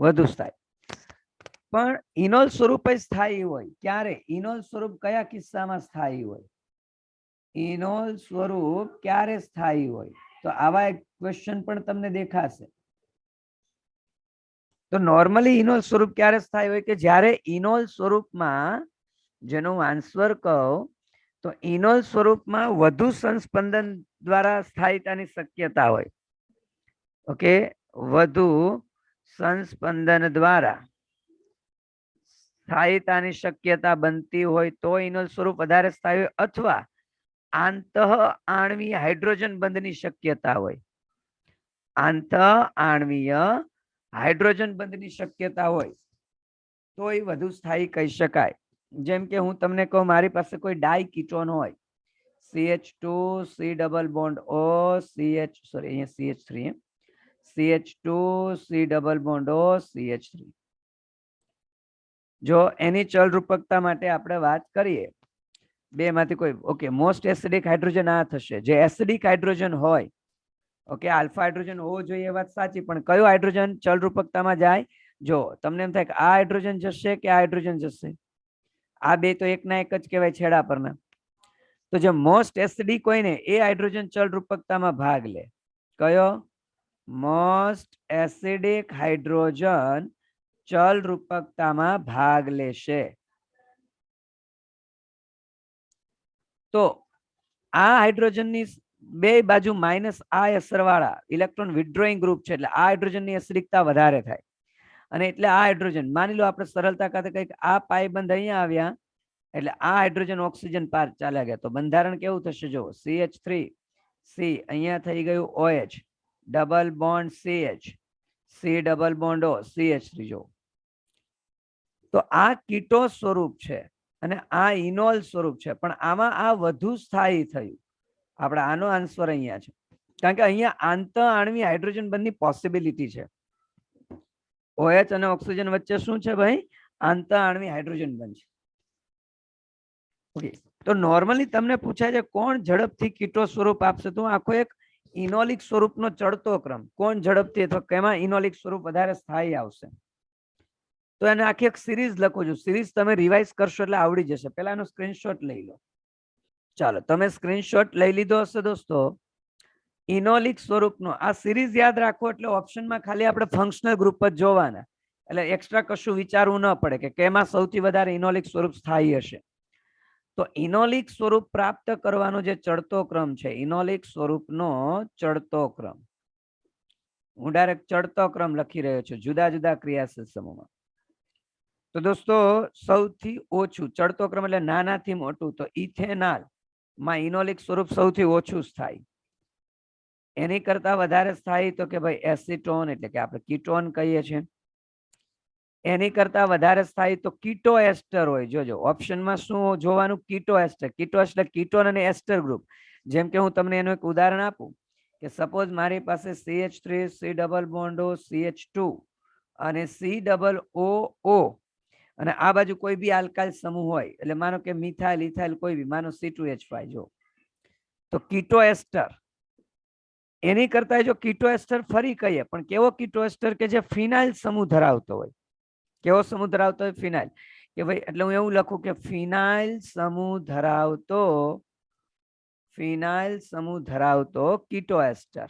વધુ સ્થાયી. પણ ઇનોલ સ્વરૂપ જ સ્થાયી હોય. ક્યારે? ઇનોલ સ્વરૂપ કયા કિસ્સામાં સ્થાયી હોય? ઇનોલ સ્વરૂપ ક્યારે સ્થાયી હોય? તો આવા એક ક્વેશ્ચન પણ તમને દેખાશે. તો નોર્મલી ઇનોલ સ્વરૂપ ક્યારે સ્થાયી હોય? કે જ્યારે ઇનોલ સ્વરૂપમાં, જેનો આન્સર કહું તો ઇનોલ સ્વરૂપમાં વધુ સંસ્પંદન દ્વારા સ્થાયીતાની શક્યતા હોય. ઓકે, વધુ સંસ્પંદન દ્વારા સ્થાયીતાની શક્યતા બનતી હોય તો ઇનોલ સ્વરૂપ વધારે સ્થાયી હોય, અથવા આંતઃ આણ્વીય હાઇડ્રોજન બંધની શક્યતા હોય. આંતઃ આણ્વીય હાઇડ્રોજન બંધની શક્યતા હોય તો એ વધુ સ્થાયી કહી શકાય. જેમ કે હું તમને કહું, મારી પાસે કોઈ ડાઈ કીટોન હોય, CH2 C double bond O CH, અહીંયા CH3, CH2 C double bond O CH3. જો એની ચલ રૂપકતા માટે આપણે વાત કરીએ, બે માંથી કોઈ, ઓકે, મોસ્ટ એસિડિક હાઇડ્રોજન આ થશે. જે એસિડિક હાઇડ્રોજન હોય, ઓકે, આલ્ફા હાઇડ્રોજન હોવો જોઈએ એ વાત સાચી, પણ કયો હાઇડ્રોજન ચલ રૂપકતામાં જાય? જો તમને એમ થાય કે આ હાઇડ્રોજન જશે કે આ હાઇડ્રોજન જશે, આ બે તો એકના એક જ કહેવાય છેડા પરના. તો જે મોસ્ટ એસિડિક હોય ને એ હાઇડ્રોજન ચલ રૂપકતામાં ભાગ લે. કયો? મોસ્ટ એસિડિક હાઇડ્રોજન ચલ રૂપકતામાં ભાગ લેશે. તો આ હાઇડ્રોજનની બે બાજુ માઇનસ આ અસરવાળા ઇલેક્ટ્રોન વિથડ્રોઈંગ ગ્રુપ છે, એટલે આ હાઇડ્રોજનની એસિડિકતા વધારે થાય. અને એટલે આ હાઇડ્રોજન, માની લો આપણે સરળતા ખાતે કહીએ આ પાયબંધ અહીંયા આવ્યા એટલે આ હાઇડ્રોજન ઓક્સિજન પાર ચાલ્યા ગયા. તો બંધારણ કેવું થશે જો CH3 C અહીંયા થઈ ગયું OH double bond CH C double bond O CH3 જો. તો આ કીટો સ્વરૂપ છે અને આ ઇનોલ સ્વરૂપ છે, પણ આમાં આ વધુ સ્થાયી થયું. આપણે આનો આન્સર અહીંયા છે, કારણ કે અહીંયા આંતઃ આણ્વીય હાઇડ્રોજન બંધની પોસિબિલિટી છે. OH અને ઓક્સિજન વચ્ચે શું છે ભાઈ? આંતઃ આણ્વીય હાઇડ્રોજન બંધ છે. ઓકે, તો નોર્મલી તમને પૂછાય છે કોણ ઝડપથી કીટો સ્વરૂપ આપશે, તો આખો એક ઇનોલિક સ્વરૂપનો ચડતો ક્રમ, કોણ ઝડપથી અથવા કેમાં ઇનોલિક સ્વરૂપ વધારે સ્થાયી આવશે. તો એને આખી એક સિરીઝ લખો છો. સિરીઝ તમે રિવાઇઝ કરશો એટલે આવડી જશે. પહેલા એનો સ્ક્રીનશોટ લઈ લો. ચાલો, તમે સ્ક્રીનશોટ લઈ લીધો હશે દોસ્તો. ઇનોલિક સ્વરૂપનો આ સિરીઝ યાદ રાખો એટલે ઓપ્શનમાં ખાલી આપણે ફંક્શનલ ગ્રુપ જ જોવાના, એટલે એક્સ્ટ્રા કશું વિચારવું ન પડે કે કેમાં સૌથી વધારે ઇનોલિક સ્વરૂપ સ્થાયી હશે. તો ઇનોલિક સ્વરૂપ પ્રાપ્ત કરવાનો જે ચડતો ક્રમ છે, ઇનોલિક સ્વરૂપનો ચડતો ક્રમ, હું ડાયરેક્ટ ચડતો ક્રમ લખી રહ્યો છું જુદા જુદા ક્રિયાશીલ સમૂહમાં. તો દોસ્તો સૌથી ઓછું ચડતો ક્રમ એટલે નાનાથી મોટું, તો ઇથેનોલ માં ઇનોલિક સ્વરૂપ સૌથી ઓછું સ્થાયી. એની કરતા વધારે સ્થાયી તો કે ભાઈ એસિટોન એટલે કે આપણે કીટોન કહીએ છીએ. એની કરતા વધારે સ્થાયી તો કીટો એસ્ટર હોય. જોજો ઓપ્શનમાં શું જોવાનું? કીટો એસ્ટર. કીટો એટલે કીટોન અને એસ્ટર ગ્રુપ. જેમ કે હું તમને એનું એક ઉદાહરણ આપું કે સપોઝ મારી પાસે CH3 C double bond O CH2 અને C ડબલ O અને આ બાજુ કોઈ બી આલ્કાઇલ સમૂહ હોય, એટલે માનો કે મિથાઇલ ઇથાઇલ કોઈ બી, માનો C2H5 જો, તો કીટો એસ્ટર. એની કરતા જો કીટો એસ્ટર ફરી કહીએ, પણ કેવો કીટો એસ્ટર કે જે ફિનાઇલ સમૂહ ધરાવતો હોય. કેવો સમૂહ ધરાવતો હોય? ફિનાઇલ. કે ભાઈ એટલે હું એવું લખું કે ફિનાઇલ સમૂહ ધરાવતો કીટો એસ્ટર.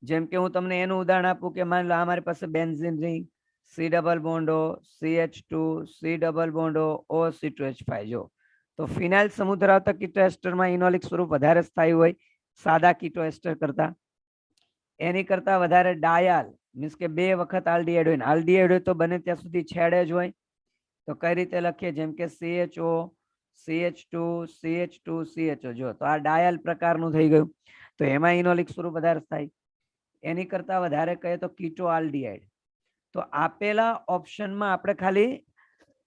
જેમ કે હું તમને એનું ઉદાહરણ આપું કે માની લો અમારી પાસે benzene ring C double bond O CH2 C double bond O C2H5 જો, તો ફિનાઇલ સમૂહ ધરાવતા કીટો એસ્ટરમાં ઇનોલિક સ્વરૂપ વધારે સ્થાયી હોય સાદા કીટો એસ્ટર કરતા. એની કરતા વધારે ડાયાલ મીન્સ કે બે વખત આલ્ડીહાઇડ હોય, આલ્ડીહાઇડ હોય તો બને ત્યાં સુધી છેડે જ હોય. તો કઈ રીતે લખીએ? જેમ કે CHO CH2 CH2 CHO જો, તો આ ડાયાલ પ્રકારનું થઈ ગયું. તો એમાં ઇનોલિક સ્વરૂપ વધારે થાય. એની કરતા વધારે કહીએ તો કીટો આલ્ડીહાઇડ. તો આપેલા ઓપ્શનમાં આપણે ખાલી,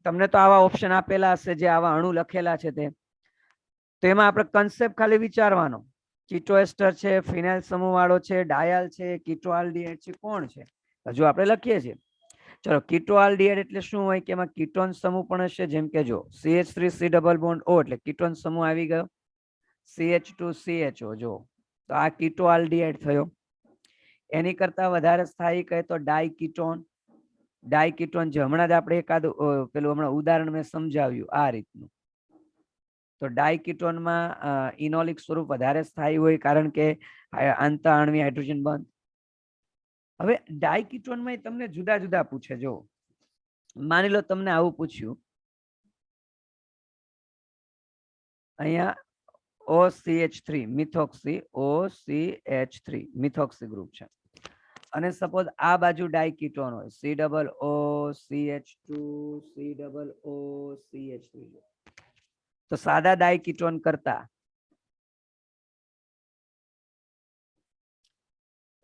તમને તો આવા ઓપ્શન આપેલા હશે જે આવા અણુ લખેલા છે તે, તો એમાં આપણે કન્સેપ્ટ ખાલી વિચારવાનો. કીટો એસ્ટર છે, ફિનાઇલ સમૂહ વાળો છે, ડાયાલ છે, કીટો આલ્ડીહાઇડ છે, કોણ છે? હજુ આપણે લખીએ છીએ. ચલો, કીટો આલ્ડીહાઇડ એટલે શું હોય કે એમાં કીટોન સમૂહ પણ હશે. જેમ કે જો CH3 C double bond O એટલે કીટોન સમૂહ આવી ગયો. CH2 CHO જો, તો આ કીટો આલ્ડીહાઇડ થયો. એની કરતા વધારે સ્થાયી કહે તો ડાયકીટોન. ડાયકીટોન જે હમણાં જ આપણે એકાદ પેલું હમણાં ઉદાહરણ મેં સમજાવ્યું આ રીતનું. તો ડાયકીટોનમાં ઇનોલિક સ્વરૂપ વધારે સ્થાયી હોય કારણ કે આંતઃ આણ્વીય હાઇડ્રોજન બંધ. હવે ડાયકીટોનમાં તમને જુદા જુદા પૂછે. જો માની લો તમને આવું પૂછ્યું, અહીંયા OCH3 methoxy OCH3 methoxy group છે અને સપોઝ આ બાજુ ડાયકીટોન હોય C double O CH2 C double O CH3, તો સાદા ડાયકીટોન કરતા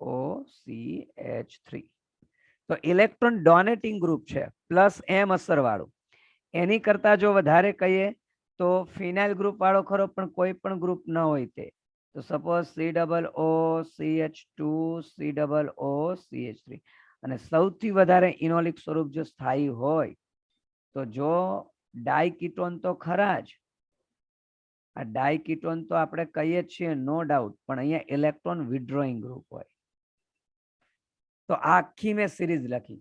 OCH3 તો ઇલેક્ટ્રોન ડોનેટિંગ ગ્રુપ છે +M અસર વાળું. એની કરતા જો વધારે કહીએ તો ફિનાઇલ ગ્રુપ વાળો ખરો પણ કોઈ પણ ગ્રુપ ન હોય તે. તો suppose C double O CH2 C double O CH3. અને સૌથી વધારે ઇનોલિક સ્વરૂપ જો સ્થાયી હોય તો જો ડાયકીટોન તો ખરા જ, આ ડાયકીટોન તો આપણે કહીએ છીએ નો ડાઉટ, પણ અહીંયા ઇલેક્ટ્રોન વિડ્રોઈંગ ગ્રુપ હોય. તો આખી મેં સિરીઝ લખી.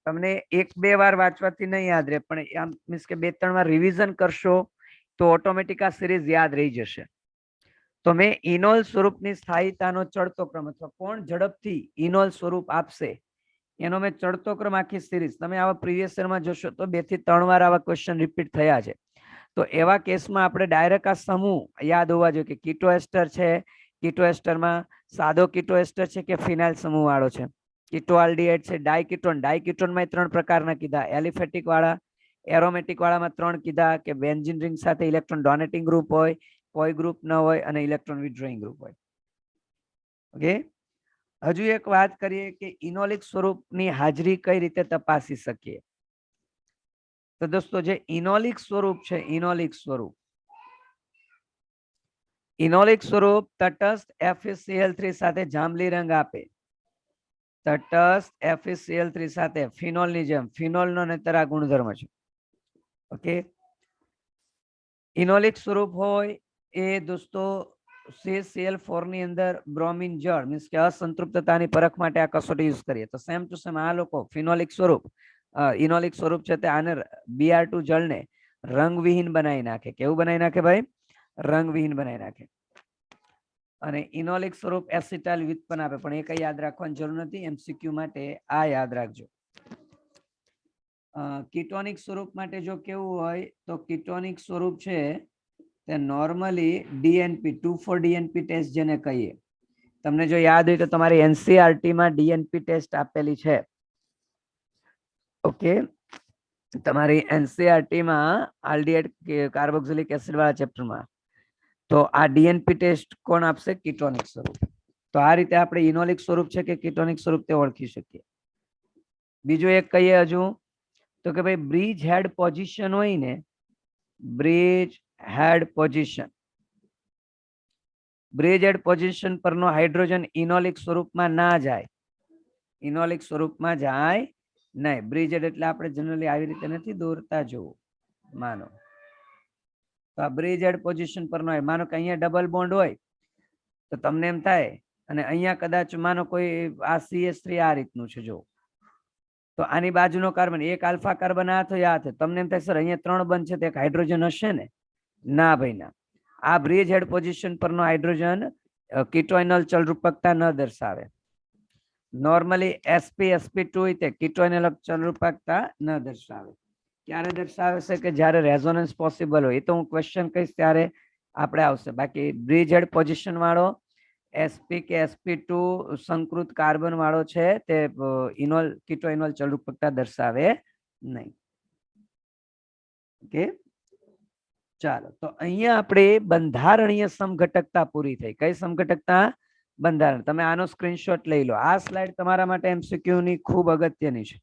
તમને એક બે વાર વાંચવાથી નહીં યાદ રહે, પણ આમ મીન્સ કે બે ત્રણ વાર રિવિઝન કરશો તો ઓટોમેટિક આ સિરીઝ યાદ રહી જશે. તો મેં ઇનોલ સ્વરૂપની સ્થાયીતાનો ચડતો ક્રમ અથવા કોણ ઝડપથી ઇનોલ સ્વરૂપ આપશે એનો મેં ચડતો ક્રમ આખી સિરીઝ, તમે આવા પ્રીવિયસ યરમાં જોશો તો 2 થી 3 વાર આવા ક્વેશ્ચન રિપીટ થયા છે. તો એવા કેસમાં આપણે ડાયરેક્ટ આ સમૂહ યાદ હોવા જોઈએ કે કીટો એસ્ટર છે, કીટો એસ્ટરમાં સાદો કીટો એસ્ટર છે કે ફિનાઇલ સમૂહ વાળો છે. કીટો આલ્ડીહાઇડ છે, ડાયકીટોન. ડાયકીટોનમાં 3 પ્રકારના કીધા, એલિફેટિક વાળા, એરોમેટિક વાળામાં 3 કીધા કે બેન્ઝીન રિંગ સાથે ઇલેક્ટ્રોન ડોનેટિંગ ગ્રુપ હોય, કોઈ ગ્રુપ ન હોય અને ઇલેક્ટ્રોન વિથડ્રોઈંગ ગ્રુપ હોય. ઓકે, હજુ એક વાત કરીએ કે ઇનોલિક સ્વરૂપની હાજરી કઈ રીતે તપાસી શકીએ. તો દોસ્તો જે ઇનોલિક સ્વરૂપ છે, ઇનોલિક સ્વરૂપ તટસ્થ FeCl3 સાથે જાંબલી રંગ આપે. તટસ્થ FeCl3 સાથે ફિનોલની જેમ, ફિનોલનો નહીતર આ ગુણધર્મ છે. ઓકે, ઇનોલિક સ્વરૂપ હોય એ દોસ્તો CaCl4 ની અંદર બ્રોમિન જળ મીન્સ કે અસંતૃપ્તતાની પરખ માટે આ કસોટી યુઝ કરીએ તો સેમ ટુ સેમ આ લોકો ફિનોલિક સ્વરૂપ ઇનોલિક સ્વરૂપ છે તે આને Br2 જળને રંગવિહીન બનાવી નાખે. કેવું બનાવી નાખે ભાઈ? રંગવિહીન બનાવી નાખે. અને ઇનોલિક સ્વરૂપ એસિટાઇલ વ્યુત્પન્ન આપે, પણ એ કઈ યાદ રાખવાની જરૂર નથી. MCQ માટે આ યાદ રાખજો. કીટોનિક સ્વરૂપ માટે જો કેવું હોય તો કીટોનિક સ્વરૂપ છે તે નોર્મલી DNP 2,4-DNP ટેસ્ટ જેને કહીએ. તમને જો યાદ હોય તો તમારી NCERT માં DNP ટેસ્ટ આપેલી છે. ઓકે, તમારી NCERT માં આલ્ડિહાઇડ કાર્બોક્સિલિક એસિડ વાળા ચેપ્ટરમાં તો આ DNP ટેસ્ટ કોણ આપશે? કીટોનિક સ્વરૂપ. તો આ રીતે આપણે ઇનોલિક સ્વરૂપ છે કે કીટોનિક સ્વરૂપ તે ઓળખી શકીએ. બીજું એક કહીએ હજુ તો કે ભાઈ બ્રિજ હેડ પોઝિશન હોય ને, બ્રિજ હેડ પોઝિશન, બ્રિજ હેડ પોઝિશન પરનો હાઇડ્રોજન ઇનોલિક સ્વરૂપમાં ના જાય. ઇનોલિક સ્વરૂપમાં જાય નહીં. બ્રિજ હેડ એટલે આપણે જનરલી આવી રીતે નથી દોરતા. જોવું, માનો તો આ બ્રિજ હેડ પોઝિશન પરનો હોય. માનો કે અહીંયા ડબલ બોન્ડ હોય તો તમને એમ થાય, અને અહીંયા કદાચ માનો કોઈ આ CH3 આ રીતનું છે, જો તો આની બાજુનો કાર્બન એક આલ્ફા કાર્બન આ થયો, આ થયો. તમને એમ થાય સર અહીંયા 3 બંધ છે તો એક હાઇડ્રોજન હશે ને? ના ભાઈ ના. આ બ્રિજ હેડ પોઝિશન પરનો હાઇડ્રોજન કીટોઇનલ ચલરૂપકતા ન દર્શાવે. નોર્મલી sp2 હોય તે કીટોઇનલ ચલરૂપકતા ન દર્શાવે. ક્યારે દર્શાવે છે? કે જ્યારે રેઝોનન્સ પોસિબલ હોય. એ તો હું ક્વેશ્ચન કહીશ ત્યારે આપણે આવશે. બાકી બ્રિજ હેડ પોઝિશન વાળો sp કે sp2 સંકૃત કાર્બન વાળો છે તે ઇનોલ કીટોઇનોલ ચલરૂપકતા દર્શાવે નહીં. ઓકે, ચાલો તો અહીંયા આપણે બંધારણીય સમઘટકતા પૂરી થઈ. કઈ સમઘટકતા? બંધારણ. તમે આનો સ્ક્રીનશોટ લઈ લો. આ સ્લાઇડ તમારા માટે MCQ ની ખૂબ અગત્યની છે.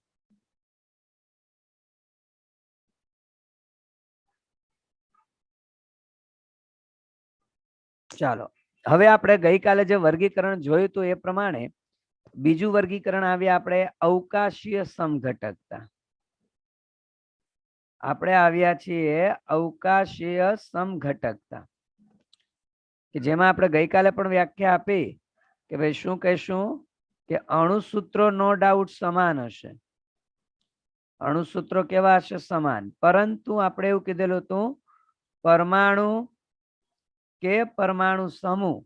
ચાલો, હવે આપણે ગઈકાલે જે વર્ગીકરણ જોયું હતું એ પ્રમાણે બીજું વર્ગીકરણ આવ્યા આપણે અવકાશીય સમઘટકતા. આપણે આવ્યા છીએ અવકાશીય સમઘટકતા, કે જેમાં આપણે ગઈકાલે પણ વ્યાખ્યા આપી કે ભાઈ શું કહેશું કે અણુસૂત્રો નો ડાઉટ સમાન હશે. અણુસૂત્રો કેવા હશે? સમાન. પરંતુ આપણે એવું કીધેલું હતું પરમાણુ કે પરમાણુ સમૂહ,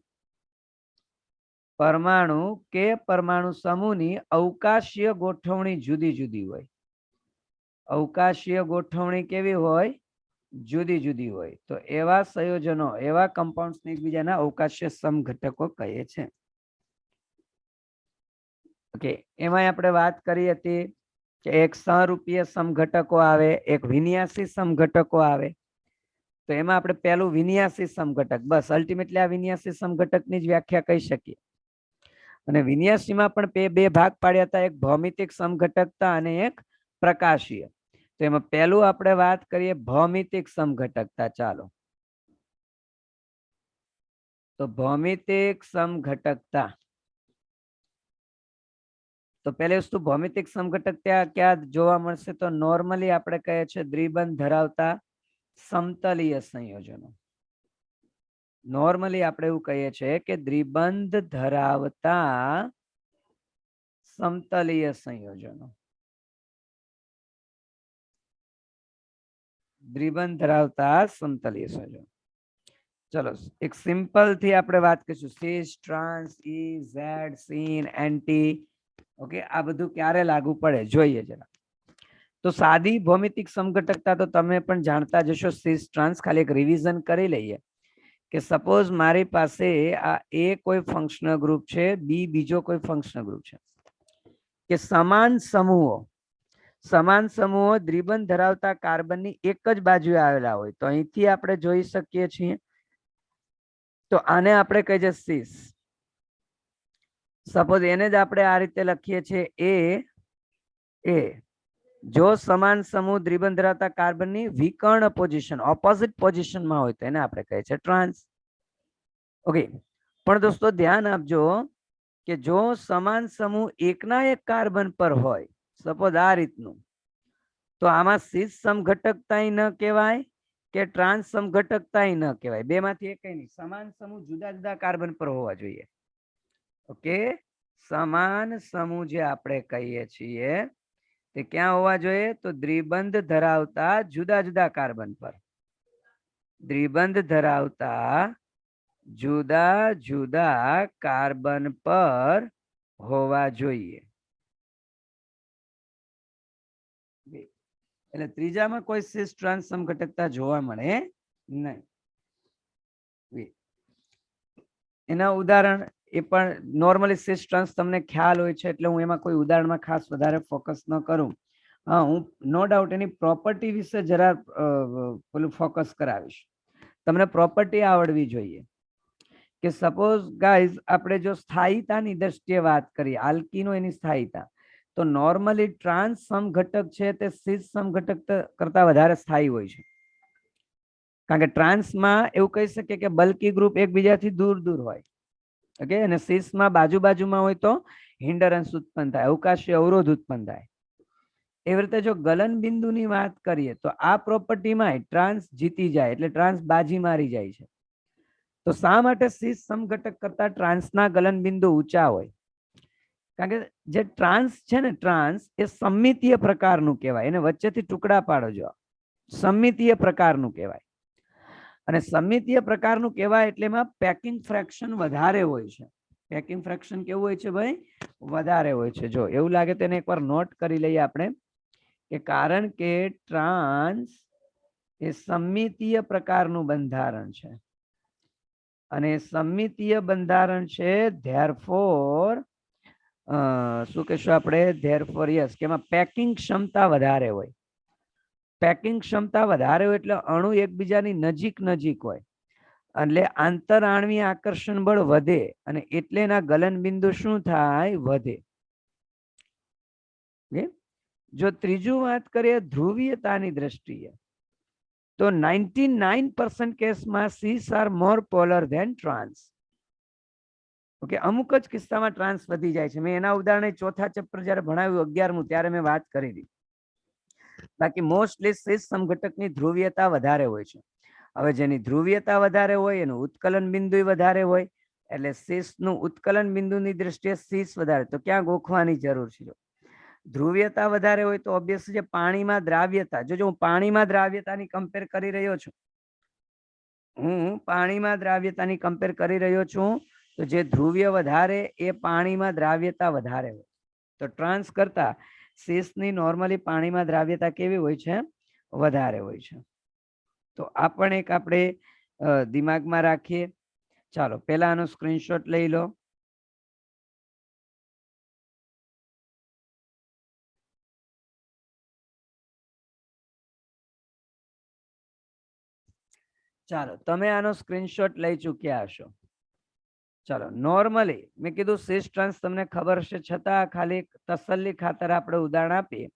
પરમાણુ કે પરમાણુ સમૂહની અવકાશીય ગોઠવણી જુદી જુદી હોય. અવકાશીય ગોઠવણી કેવી હોય? જુદી જુદી હોય. તો એવા સંયોજનો, એવા કમ્પાઉન્ડ્સ એકબીજાના અવકાશીય સમઘટકો કહે છે. ઓકે, એમાં આપણે વાત કરી હતી કે એક સહરૂપીય સમઘટકો આવે, એક વિન્યાસી સમઘટકો આવે. તો એમાં આપણે પહેલું વિન્યાસી સમઘટક, બસ અલ્ટિમેટલી આ વિન્યાસી સમઘટકની જ વ્યાખ્યા કહી શકીએ. અને વિન્યાસીમાં પણ બે ભાગ પાડ્યા હતા, એક ભૌમિતિક સમઘટકતા અને એક પ્રકાશીય. તો એમાં પહેલું આપણે વાત કરીએ ભૌમિતિક સમઘટકતા. ચાલો, તો ભૌમિતિક સમઘટકતા. તો પહેલી વસ્તુ ભૌમિતિક સમઘટકતા ક્યાં જોવા મળશે? તો નોર્મલી આપણે કહે છે દ્વિબંધ ધરાવતા સમતલીય સંયોજનો. નોર્મલી આપણે એવું કહીએ છીએ કે દ્વિબંધ ધરાવતા સમતલીય સંયોજનો. દ્વિબંધ ધરાવતા સમતલીય સંયોજનો. ચલો એક સિમ્પલ થી આપણે વાત કરીશું. સિસ, ટ્રાન્સ, ઈ, ઝેડ, સીન, એન્ટી. ઓકે, આ બધું ક્યારે લાગુ પડે જોઈએ જરા. તો સાદી ભૌમિતિક સમઘટકતા તો તમે પણ જાણતા જશો. સિસ ટ્રાન્સ ખાલી એક રિવિઝન કરી લઈએ કે સપોઝ મારી પાસે આ એ કોઈ ફંક્શનલ ગ્રુપ છે, બી બીજો કોઈ ફંક્શનલ ગ્રુપ છે, કે સમાન સમૂહો સમાન સમૂહો દ્વિબંધ ધરાવતા કાર્બનની એક જ બાજુએ આવેલા હોય તો અહીંથી આપણે જોઈ શકીએ છીએ. તો આને આપણે કહીએ છીએ સીસ. સપોઝ એને જ આપણે આ રીતે લખીએ છીએ એ જો સમાન સમૂહ દ્વિબંધ ધરાવતા કાર્બનની વિકર્ણ પોઝિશન ઓપોઝિટ પોઝિશનમાં હોય તો એને આપણે કહીએ છીએ ટ્રાન્સ. ઓકે, પણ દોસ્તો ધ્યાન આપજો કે જો સમાન સમૂહ એકના એક કાર્બન પર હોય, સપોઝ આ રીતનું, તો આમાં સીસ સમઘટકતા ન કહેવાય કે ટ્રાન્સ સમઘટકતા ન કહેવાય. બેમાંથી એક નહીં, સમાન સમૂહ જુદા જુદા કાર્બન પર હોવા જોઈએ. ઓકે, સમાન સમૂહ જે આપણે કહીએ છીએ તે ક્યાં હોવા જોઈએ? તો દ્વિબંધ ધરાવતા જુદા જુદા કાર્બન પર. દ્વિબંધ ધરાવતા જુદા જુદા કાર્બન પર હોવા જોઈએ. એટલે ત્રીજામાં કોઈ સિસ ટ્રાન્સ સમઘટકતા જોવા મળે નહીં. એના ઉદાહરણ એ પણ નોર્મલી સિસ ટ્રાન્સ તમને ખ્યાલ હોય છે એટલે હું એમાં કોઈ ઉદાહરણમાં ખાસ વધારે ફોકસ ન કરું. હા, હું નો ડાઉટ એની પ્રોપર્ટી વિશે જરા પેલું ફોકસ કરાવીશ. તમને પ્રોપર્ટી આવડવી જોઈએ કે સપોઝ ગાઈઝ આપણે જો સ્થાયીતાની દ્રષ્ટિએ વાત કરીએ, આલ્કીનો એની સ્થાયીતા, તો નોર્મલી ટ્રાન્સ સમઘટક છે તે સિસ સમઘટક કરતા વધારે સ્થાયી હોય છે. કારણ કે ટ્રાન્સમાં એવું કહી શકીએ કે બલ્કી ગ્રુપ એકબીજાથી દૂર દૂર હોય. ઓકે, અને સિસમાં બાજુ બાજુમાં હોય તો હિન્ડરન્સ ઉત્પન્ન થાય, અવકાશી અવરોધ ઉત્પન્ન થાય. એવી રીતે જો ગલન બિંદુની વાત કરીએ તો આ પ્રોપર્ટીમાં ટ્રાન્સ જીતી જાય એટલે ટ્રાન્સ બાજી મારી જાય છે. તો શા માટે સિસ સમઘટક કરતા ટ્રાન્સના ગલન બિંદુ ઊંચા હોય? કારણ કે જે ટ્રાન્સ છે ને, ટ્રાન્સ એ સમમિતીય પ્રકારનું કહેવાય. એને વચ્ચેથી ટુકડા પાડો જો, સમમિતીય પ્રકારનું કહેવાય. અને સમમિતીય પ્રકારનું કહેવાય એટલે એમાં પેકિંગ ફ્રેક્શન વધારે હોય છે. પેકિંગ ફ્રેક્શન કેવું હોય છે ભાઈ? વધારે હોય છે. જો એવું લાગે તો એને એકવાર નોટ કરી લઈએ આપણે કે કારણ કે ટ્રાન્સ એ સમમિતીય પ્રકારનું બંધારણ છે અને સમમિતીય બંધારણ છે, ધેરફોર શું કહેશું આપણે? ધેરફોર યસ, કે એમાં પેકિંગ ક્ષમતા વધારે હોય. પેકિંગ ક્ષમતા વધારે હોય એટલે અણુ એકબીજાની નજીક નજીક હોય એટલે આંતર આણ્વીય આકર્ષણ બળ વધે અને એટલે એના ગલન બિંદુ શું થાય? વધે. જો ત્રીજું વાત કરીએ ધ્રુવીયતાની દ્રષ્ટિએ તો 99% કેસમાં cis are more polar than trans. Okay, અમુક જ કિસ્સામાં ટ્રાન્સ વધી જાય છે. મેં એના ઉદાહરણ ચોથા ચેપ્ટર જ્યારે ભણાવ્યું 11મું ત્યારે મેં વાત કરી હતી. બાકી મોસ્ટલી સીસ સમઘટકની ધ્રુવીયતા વધારે હોય છે. હવે જેની ધ્રુવીયતા વધારે હોય એનું ઉત્કલન બિંદુ વધારે હોય એટલે સીસનું ઉત્કલન બિંદુની દ્રષ્ટિએ સીસ વધારે. તો ક્યાં ગોખવાની જરૂર છે? ધ્રુવીયતા વધારે હોય તો ઓબ્વિયસલી જે પાણીમાં દ્રાવ્યતા, જો હું પાણીમાં દ્રાવ્યતાની કમ્પેર કરી રહ્યો છું, તો જે ધ્રુવ્ય વધારે એ પાણીમાં દ્રાવ્યતા વધારે હોય. તો ટ્રાન્સ કરતા સીસની નોર્મલી પાણીમાં દ્રાવ્યતા કેવી હોય છે? વધારે હોય છે. તો આ પણ એક આપણે દિમાગમાં રાખીએ. ચાલો પહેલા આનો સ્ક્રીનશોટ લઈ લો. ચાલો તમે આનો સ્ક્રીનશોટ લઈ ચૂક્યા હશો. ચાલો નોર્મલી મેં કીધું સિસ ટ્રાન્સ તમને ખબર છે છતાં ખાલી તસલ્લી ખાતર આપણે ઉદાહરણ આપીએ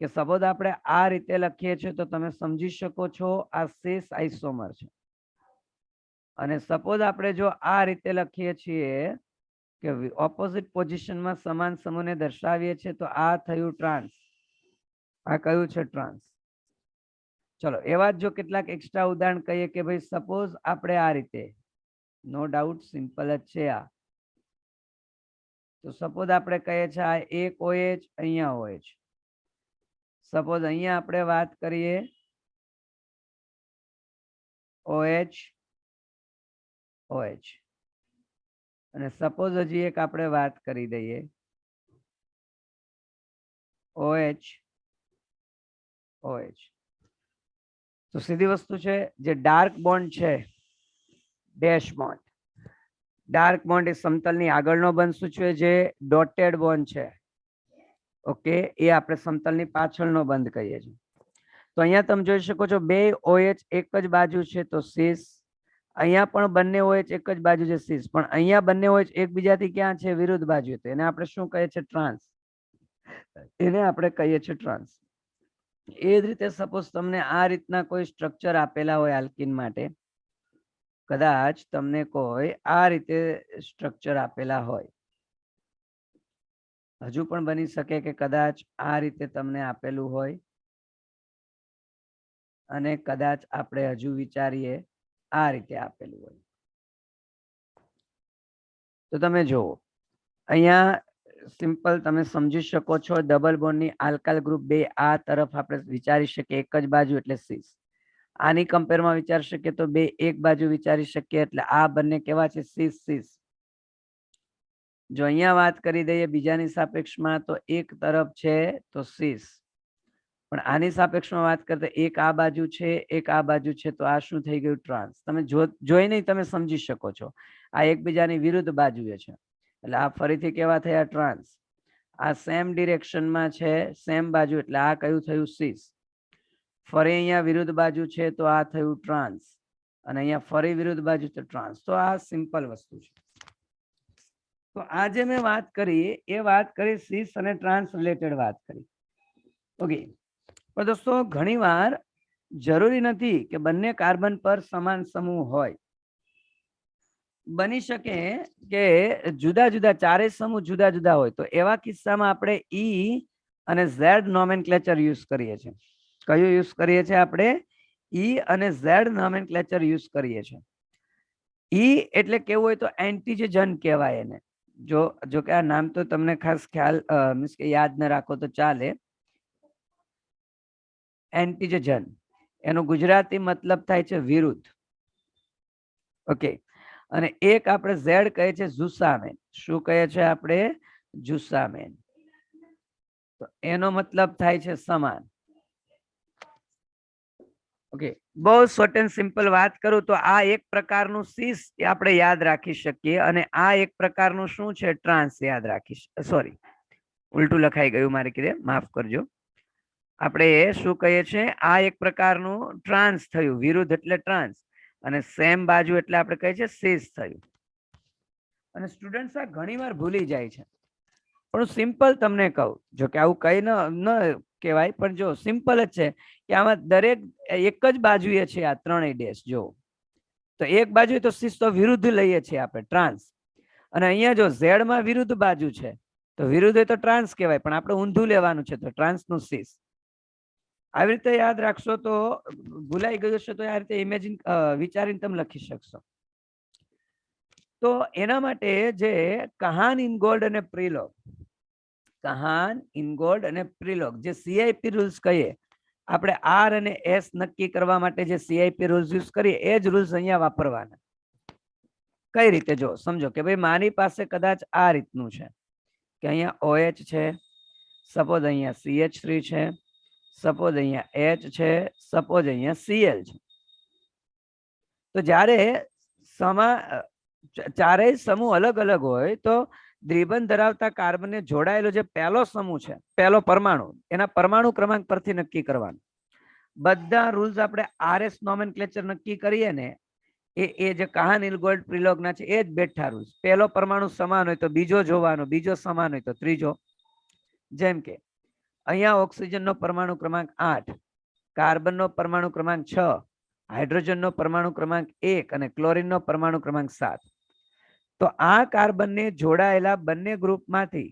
કે સપોઝ આપણે આ રીતે લખીએ છીએ તો તમે સમજી શકો છો આ સિસ આઇસોમર છે. અને સપોઝ આપણે જો આ રીતે લખીએ છીએ કે ઓપોઝિટ પોઝિશનમાં સમાન સમૂહને દર્શાવીએ છીએ તો આ થયું ટ્રાન્સ. આ કયું છે? ટ્રાન્સ. ચલો એવા જ જો કેટલાક એક્સ્ટ્રા ઉદાહરણ કહીએ કે ભાઈ સપોઝ આપણે આ રીતે, નો ડાઉટ સિમ્પલ જ છે આ, તો સપોઝ આપણે કહીએ છીએ આ એક OH અહીંયા OH. સપોઝ અહીંયા આપણે વાત કરીએ OH OH અને સપોઝ હજી એક આપણે વાત કરી દઈએ OH OH. તો સીધી વસ્તુ છે જે ડાર્ક બોન્ડ છે, ડેશ બોન્ડ, ડાર્ક બોન્ડ એ સમતલની આગળનો બંધ સૂચવે છે, ડોટેડ બોન્ડ છે ઓકે, એ આપણે સમતલની પાછળનો બંધ કહીએ છીએ. તો અહીંયા તમે જોઈ શકો છો બે OH એક જ બાજુ છે તો સીસ, અહીંયા પણ બંને OH એક જ બાજુ છે સીસ, પણ અહીંયા બંને OH એકબીજાથી ક્યાં છે? વિરુદ્ધ બાજુ. તો એને આપણે શું કહીએ છીએ? ટ્રાન્સ. એને આપણે કહીએ છીએ ટ્રાન્સ. એ જ રીતે સપોઝ તમને આ રીતના કોઈ સ્ટ્રક્ચર આપેલા હોય આલ્કિન માટે, કદાચ તમને કોઈ આ રીતે સ્ટ્રક્ચર આપેલા હોય, હજુ પણ બની શકે કે કદાચ આ રીતે તમને આપેલું હોય અને કદાચ આપણે હજુ વિચારીએ આ રીતે આપેલું હોય. તો તમે જુઓ અહીંયા સિમ્પલ તમે સમજી શકો છો, ડબલ બોન્ડની આલ્કાઇલ ગ્રુપ 2 આ તરફ આપણે વિચારી શકીએ એક જ બાજુ એટલે સીસ. આની કમ્પેરમાં વિચારી શકીએ તો બે એક બાજુ વિચારી શકીએ એટલે આ બંને કેવા છે? સીસ સીસ. જો અહીંયા વાત કરી દઈએ બીજાની સાપેક્ષમાં તો એક તરફ છે તો સીસ, પણ આની સાપેક્ષમાં વાત કરતા એક આ બાજુ છે એક આ બાજુ છે તો આ શું થઈ ગયું? ટ્રાન્સ. તમે જોઈને તમે સમજી શકો છો આ એકબીજાની વિરુદ્ધ બાજુએ છે એટલે આ ફરીથી કેવા થયા? ટ્રાન્સ. આ સેમ ડિરેક્શનમાં છે, સેમ બાજુ એટલે આ કયું થયું? સીસ. ફરી અહીંયા વિરુદ્ધ બાજુ છે તો આ થયું ટ્રાન્સ, અને અહીંયા ફરી વિરુદ્ધ બાજુ તો ટ્રાન્સ. તો આ સિમ્પલ વસ્તુ છે. તો આજે મેં વાત કરી એ વાત કરી સીસ અને ટ્રાન્સ રિલેટેડ વાત કરી. ઓકે, પણ દોસ્તો ઘણીવાર જરૂરી નથી કે બંને કાર્બન પર સમાન સમૂહ હોય. બની શકે કે જુદા જુદા ચારેય સમૂહ જુદા જુદા હોય, તો એવા કિસ્સામાં આપણે ઈ અને ઝેડ નોમેનક્લેચર યુઝ કરીએ છીએ. કયું યુઝ કરીએ છીએ આપણે? ઈ અને ઝેડ નોમેનક્લેચર યુઝ કરીએ છીએ. ઈ એટલે કેવું હોય તો એન્ટીજન કહેવાય એને. જો કે આ નામ તો તમને ખાસ ખ્યાલ મીન્સ કે યાદ ન રાખો તો ચાલે. એન્ટીજન એનો ગુજરાતી મતલબ થાય છે વિરુદ્ધ. ઓકે, અને એક આપણે ઝેડ કહે છે ઝુસામેન. શું કહે છે આપણે? ઝુસામેન. તો એનો મતલબ થાય છે સમાન. ઓકે, બહુ શોર્ટ એન્ડ સિમ્પલ વાત કરું તો આ એક પ્રકારનું સીસ આપણે યાદ રાખી શકીએ અને આ એક પ્રકારનું શું છે? ટ્રાન્સ યાદ રાખી. સોરી, ઉલટું લખાઈ ગયું મારી કીધે, માફ કરજો. આપણે શું કહીએ છીએ? આ એક પ્રકારનું ટ્રાન્સ થયું, વિરુદ્ધ એટલે ટ્રાન્સ, અને સેમ બાજુ એટલે આપણે કહીએ છીએ સીસ થયું. અને સ્ટુડન્ટ્સ આ ઘણીવાર ભૂલી જાય છે, પણ સિમ્પલ તમને કહું, જો કે આવું કઈ ન કહેવાય, પણ જો સિમ્પલ જ છે કે આમાં દરેક એક જ બાજુએ છે આ ત્રણેય ડેશ. જો તો એક બાજુ તો સીસ તો વિરુદ્ધ લઈએ છીએ આપણે, ટ્રાન્સ. અને અહીંયા જો ઝેડ માં વિરુદ્ધ બાજુ છે તો વિરુદ્ધ તો ટ્રાન્સ કહેવાય, પણ આપણે ઊંધું લેવાનું છે તો ટ્રાન્સ નું સીસ. આવી રીતે યાદ રાખશો તો ભૂલાઈ ગયું છે તો આ રીતે ઇમેજિન વિચારીને તમે લખી શકશો. તો એના માટે જે કહાન, ઇનગોલ્ડ અને પ્રિલોગ, કહાન, ઇનગોલ્ડ અને પ્રિલોગ જે CIP રૂલ્સ કહીએ આપણે, R અને S નક્કી કરવા માટે જે CIP રૂલ્સ યુઝ કરીએ એ જ રૂલ્સ અહીંયા વાપરવાના. કઈ રીતે? જો સમજો કે ભાઈ મારી પાસે કદાચ આ રીતનું છે કે અહીંયા OH છે, સપોઝ અહીંયા CH3 છે, સપોઝ અહીંયા H છે, સપોઝ અહીંયા Cl છે. તો જ્યારે ચારેય સમૂહ અલગ અલગ હોય તો દ્વિબંધ ધરાવતા કાર્બનને જોડાયેલો જે પહેલો સમૂહ છે, પહેલો પરમાણુ, એના પરમાણુ ક્રમાંક પરથી નક્કી કરવાનું. બધા રૂલ્સ આપણે RS નોમેનક્લેચર નક્કી કરીએ ને એ જે કહાન, ઇનગોલ્ડ, પ્રિલોગના છે એ જ બેઠા રૂલ્સ. પહેલો પરમાણુ સમાન હોય તો બીજો જોવાનો, બીજો સમાન હોય તો ત્રીજો. જેમ કે અહીંયા ઓક્સિજનનો પરમાણુ ક્રમાંક 8, કાર્બનનો પરમાણુ ક્રમાંક 6, હાઇડ્રોજનનો પરમાણુ ક્રમાંક 1 અને ક્લોરીનનો પરમાણુ ક્રમાંક 7. તો આ કાર્બનને જોડાયેલા બંને ગ્રુપમાંથી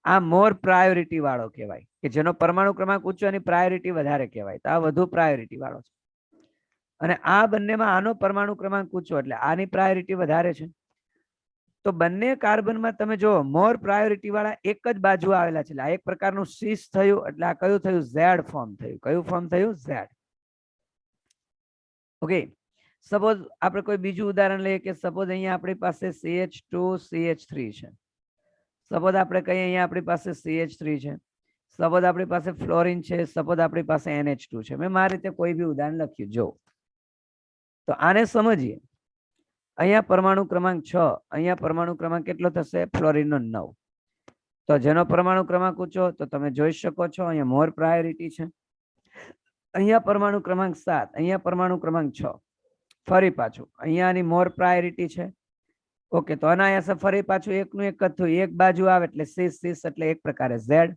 આ મોર પ્રાયોરિટી વાળો કહેવાય, કે જેનો પરમાણુ ક્રમાંક ઊંચો એની પ્રાયોરિટી વધારે કહેવાય. તો આ વધુ પ્રાયોરિટી વાળો છે. અને આ બંનેમાં આનો પરમાણુ ક્રમાંક ઊંચો એટલે આની પ્રાયોરિટી વધારે છે. તો બંને કાર્બનમાં તમે જો મોર પ્રાયોરિટી વાળા એક જ બાજુ આવેલા છે. આ એક પ્રકારનું સીસ થયું એટલે આ કયું થયું? ઝેડ ફોર્મ થયું. કયું ફોર્મ થયું? ઝેડ. ઓકે, સપોઝ આપણે કોઈ બીજું ઉદાહરણ લઈએ કે સપોઝ અહીંયા આપણી પાસે CH2 CH3 છે. સપોઝ આપણે કહીએ અહીંયા આપણી પાસે CH3 છે, સપોઝ આપણી પાસે ફ્લોરિન છે, સપોઝ આપણી પાસે NH2 છે. મેં મારી રીતે કોઈ બી ઉદાહરણ લખ્યું. જો તો આને સમજીએ. અહીંયા પરમાણુ ક્રમાંક 6, અહીંયા પરમાણુ ક્રમાંક કેટલો થશે? ફ્લોરિનનો 9. તો જેનો પરમાણુ ક્રમાંક ઊંચો તો તમે જોઈ શકો છો અહીંયા મોર પ્રાયોરિટી છે. અહીંયા પરમાણુ ક્રમાંક 7, અહીંયા પરમાણુ ક્રમાંક 6. ફરી પાછું અહીંયાની મોર પ્રાયોરિટી છે. ઓકે, તો અનાયાસે ફરી પાછું એકનું એક જ થયું, એક બાજુ આવે એટલે સીસ એટલે એક પ્રકારે ઝેડ.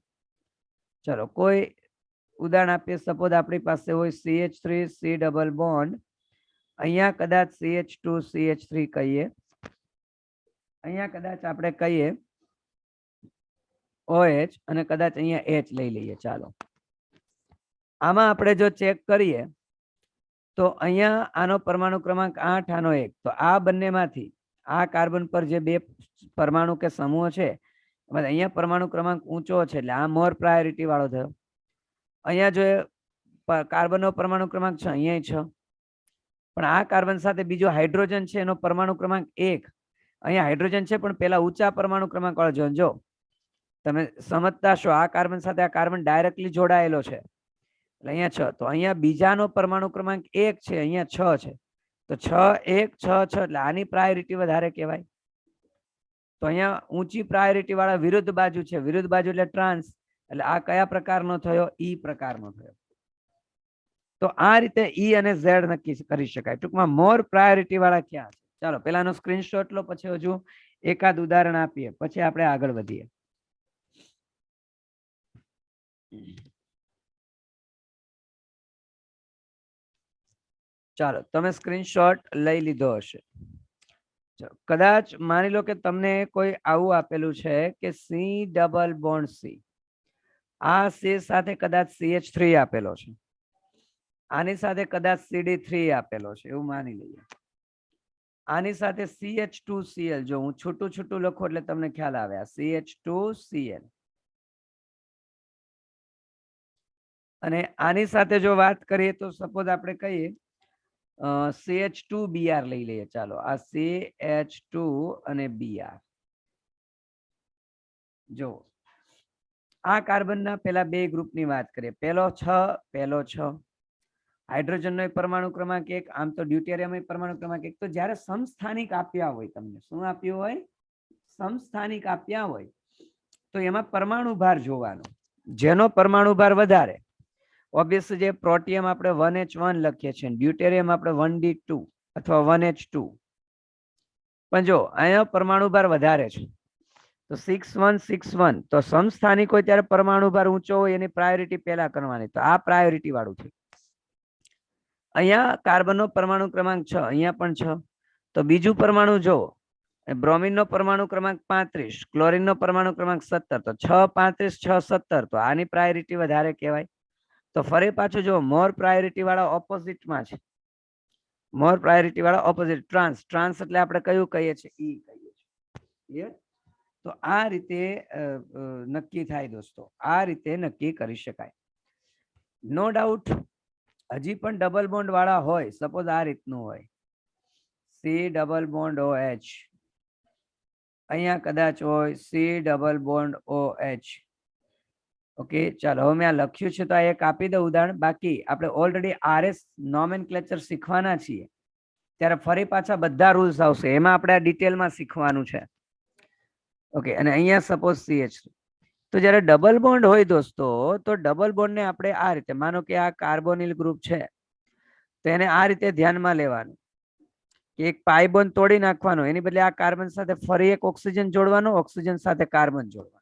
ચલો કોઈ ઉદાહરણ આપીએ. સપોઝ આપણી પાસે હોય CH3 C ડબલ બોન્ડ, અહીંયા કદાચ CH2 CH3 કહીએ, અહીંયા કદાચ આપણે કહીએ OH અને કદાચ અહીંયા H લઈ લઈએ. ચાલો આમાં આપણે જો ચેક કરીએ તો અહીંયા આનો પરમાણુ ક્રમાંક 8, આનો 1. તો આ બંનેમાંથી આ કાર્બન પર જે બે પરમાણુ કે સમૂહ છે અહીંયા પરમાણુ ક્રમાંક ઊંચો છે એટલે આ મોર પ્રાયોરિટી વાળો થયો. અહીંયા જો કાર્બનનો પરમાણુ ક્રમાંક 6, અહીંયા 6, પણ આ કાર્બન સાથે બીજો હાઇડ્રોજન છે એનો પરમાણુ ક્રમાંક 1. અહીંયા હાઇડ્રોજન છે પણ પેલા ઊંચા પરમાણુ ક્રમાંક વાળો જો તમે સમજતા છો આ કાર્બન સાથે આ કાર્બન ડાયરેક્ટલી જોડાયેલો છે એટલે અહીંયા 6. તો અહીંયા બીજાનો પરમાણુ ક્રમાંક 1 છે, અહીંયા 6 છે. તો 6 1 6 6 એટલે આની પ્રાયોરિટી વધારે કહેવાય. તો અહીંયા ઊંચી પ્રાયોરિટી વાળા વિરુદ્ધ બાજુ છે, વિરુદ્ધ બાજુ એટલે ટ્રાન્સ, એટલે આ કયા પ્રકારનો થયો? ઈ પ્રકારનો થયો. તો આ રીતે ઈ અને ઝેડ નક્કી કરી શકાય. ટૂંકમાં મોર પ્રાયોરિટી વાળા ક્યાં છે? ચાલો પેલાનો સ્ક્રીનશોટ લો, પછી હજુ એકાદ ઉદાહરણ આપીએ, પછી આપણે આગળ વધીએ. ચાલો તમે સ્ક્રીનશોટ લઈ લીધો હશે. કદાચ માની લો કે તમને કોઈ આવું આપેલું છે કે સી ડબલ બોન્ડ સી, આ સી સાથે કદાચ CH3 આપેલો છે, આની સાથે કદાચ CD3 આપેલો છે, એવું માની લઈએ. આની સાથે CH2Cl, જો હું છૂટું છૂટું લખું એટલે તમને ખ્યાલ આવે, આ CH2Cl. અને આની સાથે જો વાત કરીએ તો સપોઝ આપણે કહીએ CH2Br લઈ લઈએ. ચાલો આ CH2 અને Br. જો આ કાર્બનના પેલા બે ગ્રુપની વાત કરીએ. પેલો 6, હાઇડ્રોજનનો પરમાણુ ક્રમાંક 1, આમ તો ડ્યુટેરિયમ પરમાણુ ક્રમાંક 1. તો જ્યારે સમસ્થાનિક આપ્યા હોય, તમને શું આપ્યું હોય? સમસ્થાનિક આપ્યા હોય તો એમાં પરમાણુ ભાર જોવાનો. જેનો પરમાણુ ભાર વધારે, ઓબ્વિયસલી જે પ્રોટિયમ આપણે 1H1 લખીએ છીએ, ડ્યુટેરિયમ આપણે 1D2 અથવા 1H2. પણ જો અહીંયા પરમાણુ ભાર વધારે છે તો 6161, તો સમસ્થાનિક હોય ત્યારે પરમાણુ ભાર ઊંચો હોય એની પ્રાયોરિટી પહેલા કરવાની. તો આ પ્રાયોરિટી વાળું છે. અહીંયા કાર્બનનો પરમાણુ ક્રમાંક 6, અહીંયા પણ 6. તો બીજું પરમાણુ જો બ્રોમિનનો પરમાણુ ક્રમાંક 35, ક્લોરીનનો પરમાણુ ક્રમાંક 17. તો 6 35 6 17, તો આની પ્રાયોરિટી વધારે કહેવાય. તો ફરી પાછું જો મોર પ્રાયોરિટી વાળા ઓપોઝિટમાં છે, મોર પ્રાયોરિટી વાળા ઓપોઝિટ ટ્રાન્સ. ટ્રાન્સ એટલે આપણે કયું કહીએ છીએ? ઈ કહીએ છીએ. ક્લિયર? તો આ રીતે નક્કી થાય દોસ્તો, આ રીતે નક્કી કરી શકાય. નો ડાઉટ હજી પણ ડબલ બોન્ડ વાળા હોય, સપોઝ આ રીતનું હોય સી ડબલ બોન્ડ OH, અહીંયા કદાચ હોય C double bond OH. Okay, ચાલો હવે મેં આ લખ્યું છે તો આ એક આપી દઉં ઉદાહરણ. બાકી આપણે ઓલરેડી RS નોમેનક્લેચર શીખવાના છીએ, ત્યારે ફરી પાછા બધા રૂલ્સ આવશે, એમાં આપણે આ ડિટેલમાં શીખવાનું છે. ઓકે, અને અહીંયા સપોઝ CH. તો જ્યારે ડબલ બોન્ડ હોય દોસ્તો, તો ડબલ બોન્ડ ને આપણે આ રીતે, માનો કે આ કાર્બોનિલ ગ્રુપ છે તો એને આ રીતે ધ્યાનમાં લેવાનું કે એક પાઈ બોન્ડ તોડી નાખવાનો, એની બદલે આ કાર્બન સાથે ફરી એક ઓક્સિજન જોડવાનો, ઓક્સિજન સાથે કાર્બન જોડવાનો.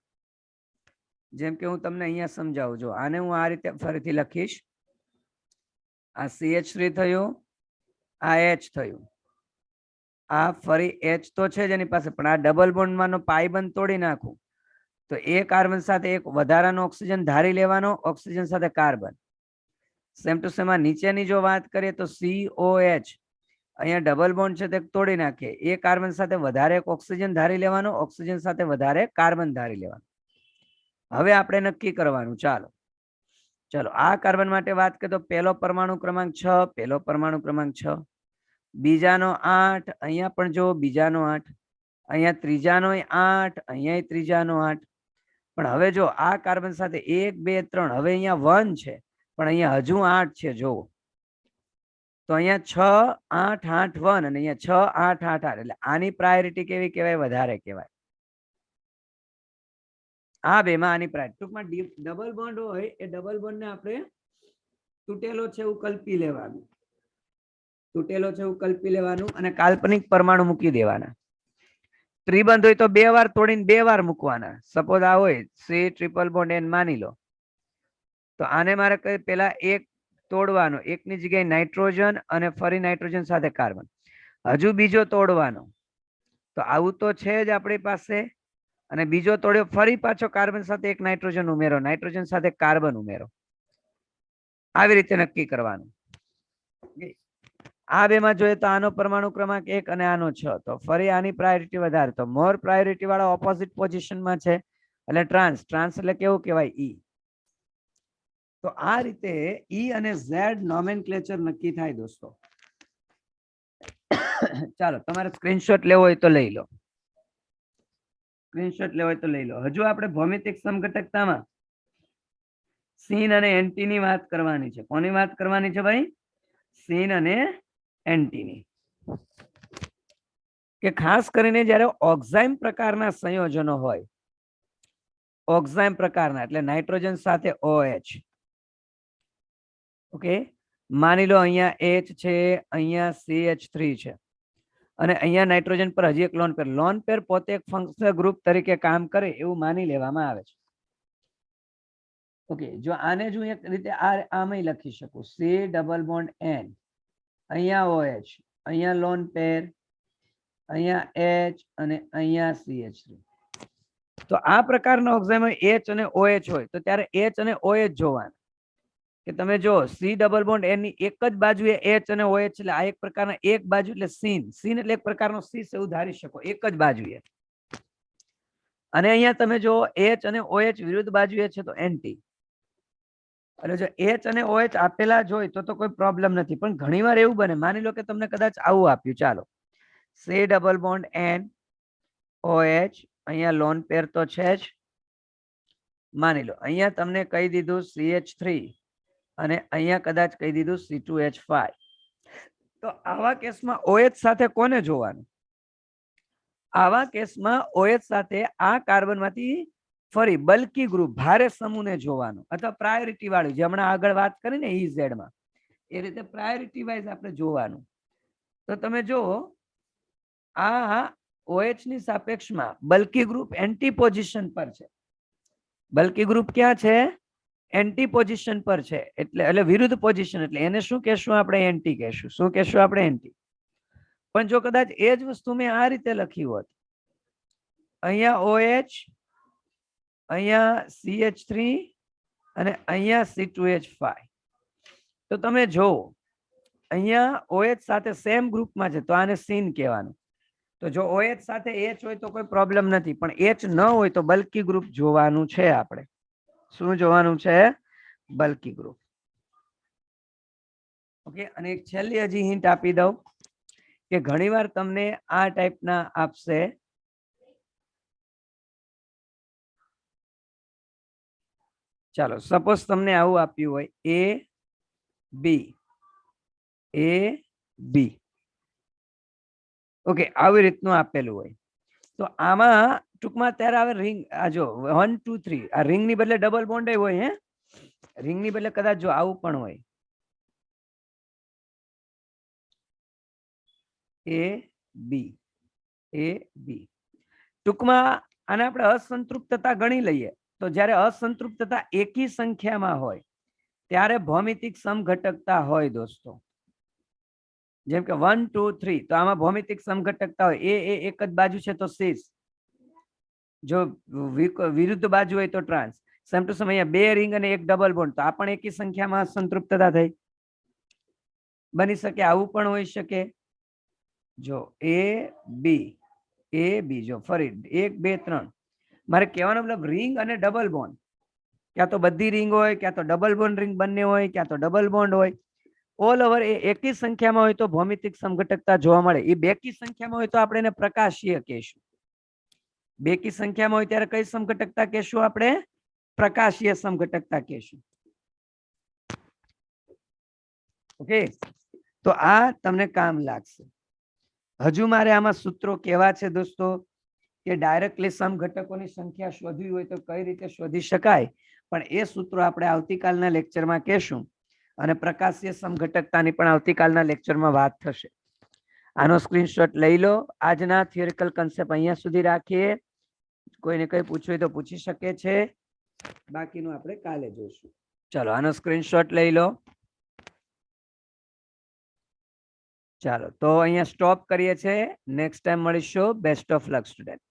જેમ કે હું તમને અહીંયા સમજાવું. જો આને હું આ રીતે ફરીથી લખીશ, આ CH3 થયું, આ H થયું, આ ફરી H તો છે જ એની પાસે, પણ આ ડબલ બોન્ડ માંનો પાઈ બંધ તોડી નાખું તો એ કાર્બન સાથે એક વધારાનો ઓક્સિજન ધારી લેવાનો, ઓક્સિજન સાથે કાર્બન. સેમ ટુ સેમ નીચેની જો વાત કરીએ તો COH, અહીંયા ડબલ બોન્ડ છે તે તોડી નાખીએ, એ કાર્બન સાથે વધારે એક ઓક્સિજન ધારી લેવાનો, ઓક્સિજન સાથે વધારે કાર્બન ધારી લેવાનો. હવે આપણે નક્કી કરવાનું. ચાલો આ કાર્બન માટે વાત કરીએ તો પહેલો પરમાણુ ક્રમાંક 6, પહેલો પરમાણુ ક્રમાંક 6, બીજાનો 8, અહીંયા પણ જો બીજાનો 8, અહીંયા ત્રીજાનો 8, અહીંયા ત્રીજાનો 8. પણ હવે જો આ કાર્બન સાથે 1 2 3, હવે અહીંયા 1 છે પણ અહીંયા હજુ 8 છે. જો તો અહીંયા 6 8 8 1 અને અહીંયા 6 8 8 8, એટલે આની પ્રાયોરિટી કેવી કહેવાય? વધારે કહેવાય. આ બેમાં આની પ્રાઇડ ટૂંકમાં ડબલ બોન્ડ હોય એ ડબલ બોન્ડ ને આપણે તૂટેલો છે એવું કલ્પી લેવાનું, તૂટેલો છે એવું કલ્પી લેવાનું અને કાલ્પનિક પરમાણુ મૂકી દેવાના. ત્રિબંધ હોય તો 2 વાર તોડીને 2 વાર મૂકવાના. સપોઝ આ હોય સી ટ્રિપલ બોન્ડ એન માની લો, તો આને મારે પેલા એક તોડવાનો, એકની જગ્યાએ નાઇટ્રોજન અને ફરી નાઇટ્રોજન સાથે કાર્બન, હજુ બીજો તોડવાનો. તો આવું તો છે જ આપણી પાસે, અને બીજો તોડ્યો ફરી પાછો કાર્બન સાથે એક નાઇટ્રોજન ઉમેરો, નાઇટ્રોજન સાથે કાર્બન ઉમેરો, આવી રીતે નક્કી કરવાનું. આ બેમાં જોઈએ તો આનો પરમાણુ ક્રમાંક 1 અને આનો 6, તો ફરી આની પ્રાયોરિટી વધારે, તો મોર પ્રાયોરિટી વાળા ઓપોઝિટ પોઝિશનમાં છે એટલે ટ્રાન્સ. ટ્રાન્સ એટલે કેવું કહેવાય? ઈ. તો આ રીતે ઈ અને ઝેડ નોમેનક્લેચર નક્કી થાય દોસ્તો. ચાલો તમારે સ્ક્રીનશોટ લેવો હોય તો લઈ લો, સ્ક્રીનશોટ લેવો હોય તો લઈ લો. હજુ આપણે ભૌમિતિક સમઘટકતામાં સીન અને એન્ટી ની વાત કરવાની છે. કોની વાત કરવાની છે ભાઈ? સીન અને એન્ટી ની. કે ખાસ કરીને જ્યારે ઓક્ઝાઇમ પ્રકારના સંયોજનો હોય, ઓક્ઝાઇમ પ્રકારના એટલે નાઇટ્રોજન સાથે OH. ઓકે, માની લો અહીંયા H છે, અહીંયા CH3 છે અને અહીંયા નાઇટ્રોજન પર હજી એક લોન પેર. લોન પેર પોતે એક ફંક્શનલ ગ્રુપ તરીકે કામ કરે એવું માની લેવામાં આવે છે. ઓકે, જો આને જો એક રીતે આમાં લખી શકું, C ડબલ બોન્ડ N, અહીંયા OH, અહીંયા લોન પેર, અહીંયા H અને અહીંયા CH3. તો આ પ્રકારના ઓક્ઝાઇમમાં H અને OH હોય તો ત્યારે H અને OH જોવાના. કે તમે જો C ડબલ બોન્ડ N ની એક જ બાજુએ H અને OH, એટલે આ એક પ્રકારના એક બાજુ એટલે સીન. સીન એટલે એક પ્રકારનો સીસ એવું ધારી શકો, એક જ બાજુએ. અને અહીંયા તમે જો H અને OH વિરુદ્ધ બાજુએ છે તો એન્ટી. એટલે જો H અને OH આપેલા જ હોય તો કોઈ પ્રોબ્લેમ નથી, પણ ઘણીવાર એવું બને, માની લો કે તમને કદાચ આવું આપ્યું, ચાલો C double bond N OH, અહીંયા લોન પેર તો છે જ, માની લો અહીંયા તમને કહી દીધું CH3 અને અહીંયા કદાચ કહી દીધું C2H5. તો આવા કેસમાં OH સાથે કોને જોવાનું? આવા કેસમાં OH સાથે આ કાર્બનમાંથી ફરી બલ્કી ગ્રુપ, ભારે સમૂહને જોવાનું, અથવા પ્રાયોરિટી વાળું, જે હમણાં આગળ વાત કરીને EZ માં, એ રીતે પ્રાયોરિટી વાઇઝ આપણે જોવાનું. તો તમે જો આ OH ની સાપેક્ષમાં બલ્કી ગ્રુપ એન્ટી પોઝિશન પર છે. બલ્કી ગ્રુપ ક્યાં છે? એન્ટી પોઝિશન પર છે, એટલે વિરુદ્ધ પોઝિશન, એટલે એને શું કહેશું આપણે? એન્ટી કહેશું. શું કહેશું આપણે? એન્ટી. પણ જો કદાચ એ જ વસ્તુ મેં આ રીતે લખી હોત, અહીંયા OH, અહીંયા CH3 અને અહીંયા C2H5, તો તમે જો અહીંયા OH સાથે સેમ ગ્રુપમાં છે તો આને સીન કહેવાનું. તો જો OH સાથે H હોય તો કોઈ પ્રોબ્લેમ નથી, પણ H ન હોય તો બલ્કી ગ્રુપ જોવાનું છે આપણે. શું જોવાનું છે? Bulky group. ઓકે, અને એક છેલ્લી હજી હિન્ટ આપી દઉં કે ઘણીવાર તમને આ ટાઈપના આપશે, ચાલો સપોઝ તમને આવું આપ્યું હોય AB. ઓકે, આવી રીતનું આપેલું હોય તો આમાં ટૂંકમાં ત્યારે આવે રિંગ. આ જો 1 2 3, આ રિંગ ની બદલે ડબલ બોન્ડ હોય. રિંગ ની બદલે કદાચ જો આવું પણ હોય, AB. ટૂંકમાં આને આપણે અસંતૃપ્તતા ગણી લઈએ. તો જ્યારે અસંતૃપ્તતા એકી સંખ્યામાં હોય ત્યારે ભૌમિતિક સમઘટકતા હોય દોસ્તો. જેમ કે 1 2 3, તો આમાં ભૌમિતિક સમઘટકતા હોય. એ એક જ બાજુ છે તો સીસ, જો વિરુદ્ધ બાજુ હોય તો ટ્રાન્સ. સેમ ટુ સેમ અહીંયા 2 રિંગ અને એક ડબલ બોન્ડ, તો આ પણ એકી સંખ્યામાં સંતૃપ્તતા થઈ. બની શકે, આવું પણ હોઈ શકે. જો AB, જો ફરી 1 2 3, મારે કહેવાનો મતલબ રિંગ અને ડબલ બોન્ડ, ક્યાં તો બધી રિંગ હોય, ક્યાં તો ડબલ બોન્ડ રિંગ બંને હોય, ક્યાં તો ડબલ બોન્ડ હોય. ઓલ ઓવર એ એકી સંખ્યામાં હોય તો ભૌમિતિક સમઘટકતા જોવા મળે. એ બેકી સંખ્યામાં હોય તો આપણે એને પ્રકાશીય કહેશું. બેકી સંખ્યામાં હોય ત્યારે કઈ સમઘટકતા કહેશું આપણે? પ્રકાશીય સમઘટકતા કહેશું. ઓકે, તો આ તમને કામ લાગશે. હજુ મારે આમાં સૂત્રો કેવા છે દોસ્તો? કે ડાયરેક્ટલી સમઘટકોની સંખ્યા શોધવી હોય તો કઈ રીતે શોધી શકાય, પણ એ સૂત્રો આપણે આવતીકાલના લેક્ચરમાં કહેશું અને પ્રકાશીય સમઘટકતાની પણ આવતીકાલના લેક્ચરમાં વાત થશે. આનો સ્ક્રીનશોટ લઈ લો. આજના થિયોરિકલ કન્સેપ્ટ અહીંયા સુધી રાખીએ. કોઈને કઈ પૂછવું હોય તો પૂછી શકે છે, બાકીનું આપણે કાલે જોઈશું. ચલો આનો સ્ક્રીનશોટ લઈ લો. ચાલો તો અહીંયા સ્ટોપ કરીએ છીએ. નેક્સ્ટ ટાઈમ મળીશું. Best of luck student.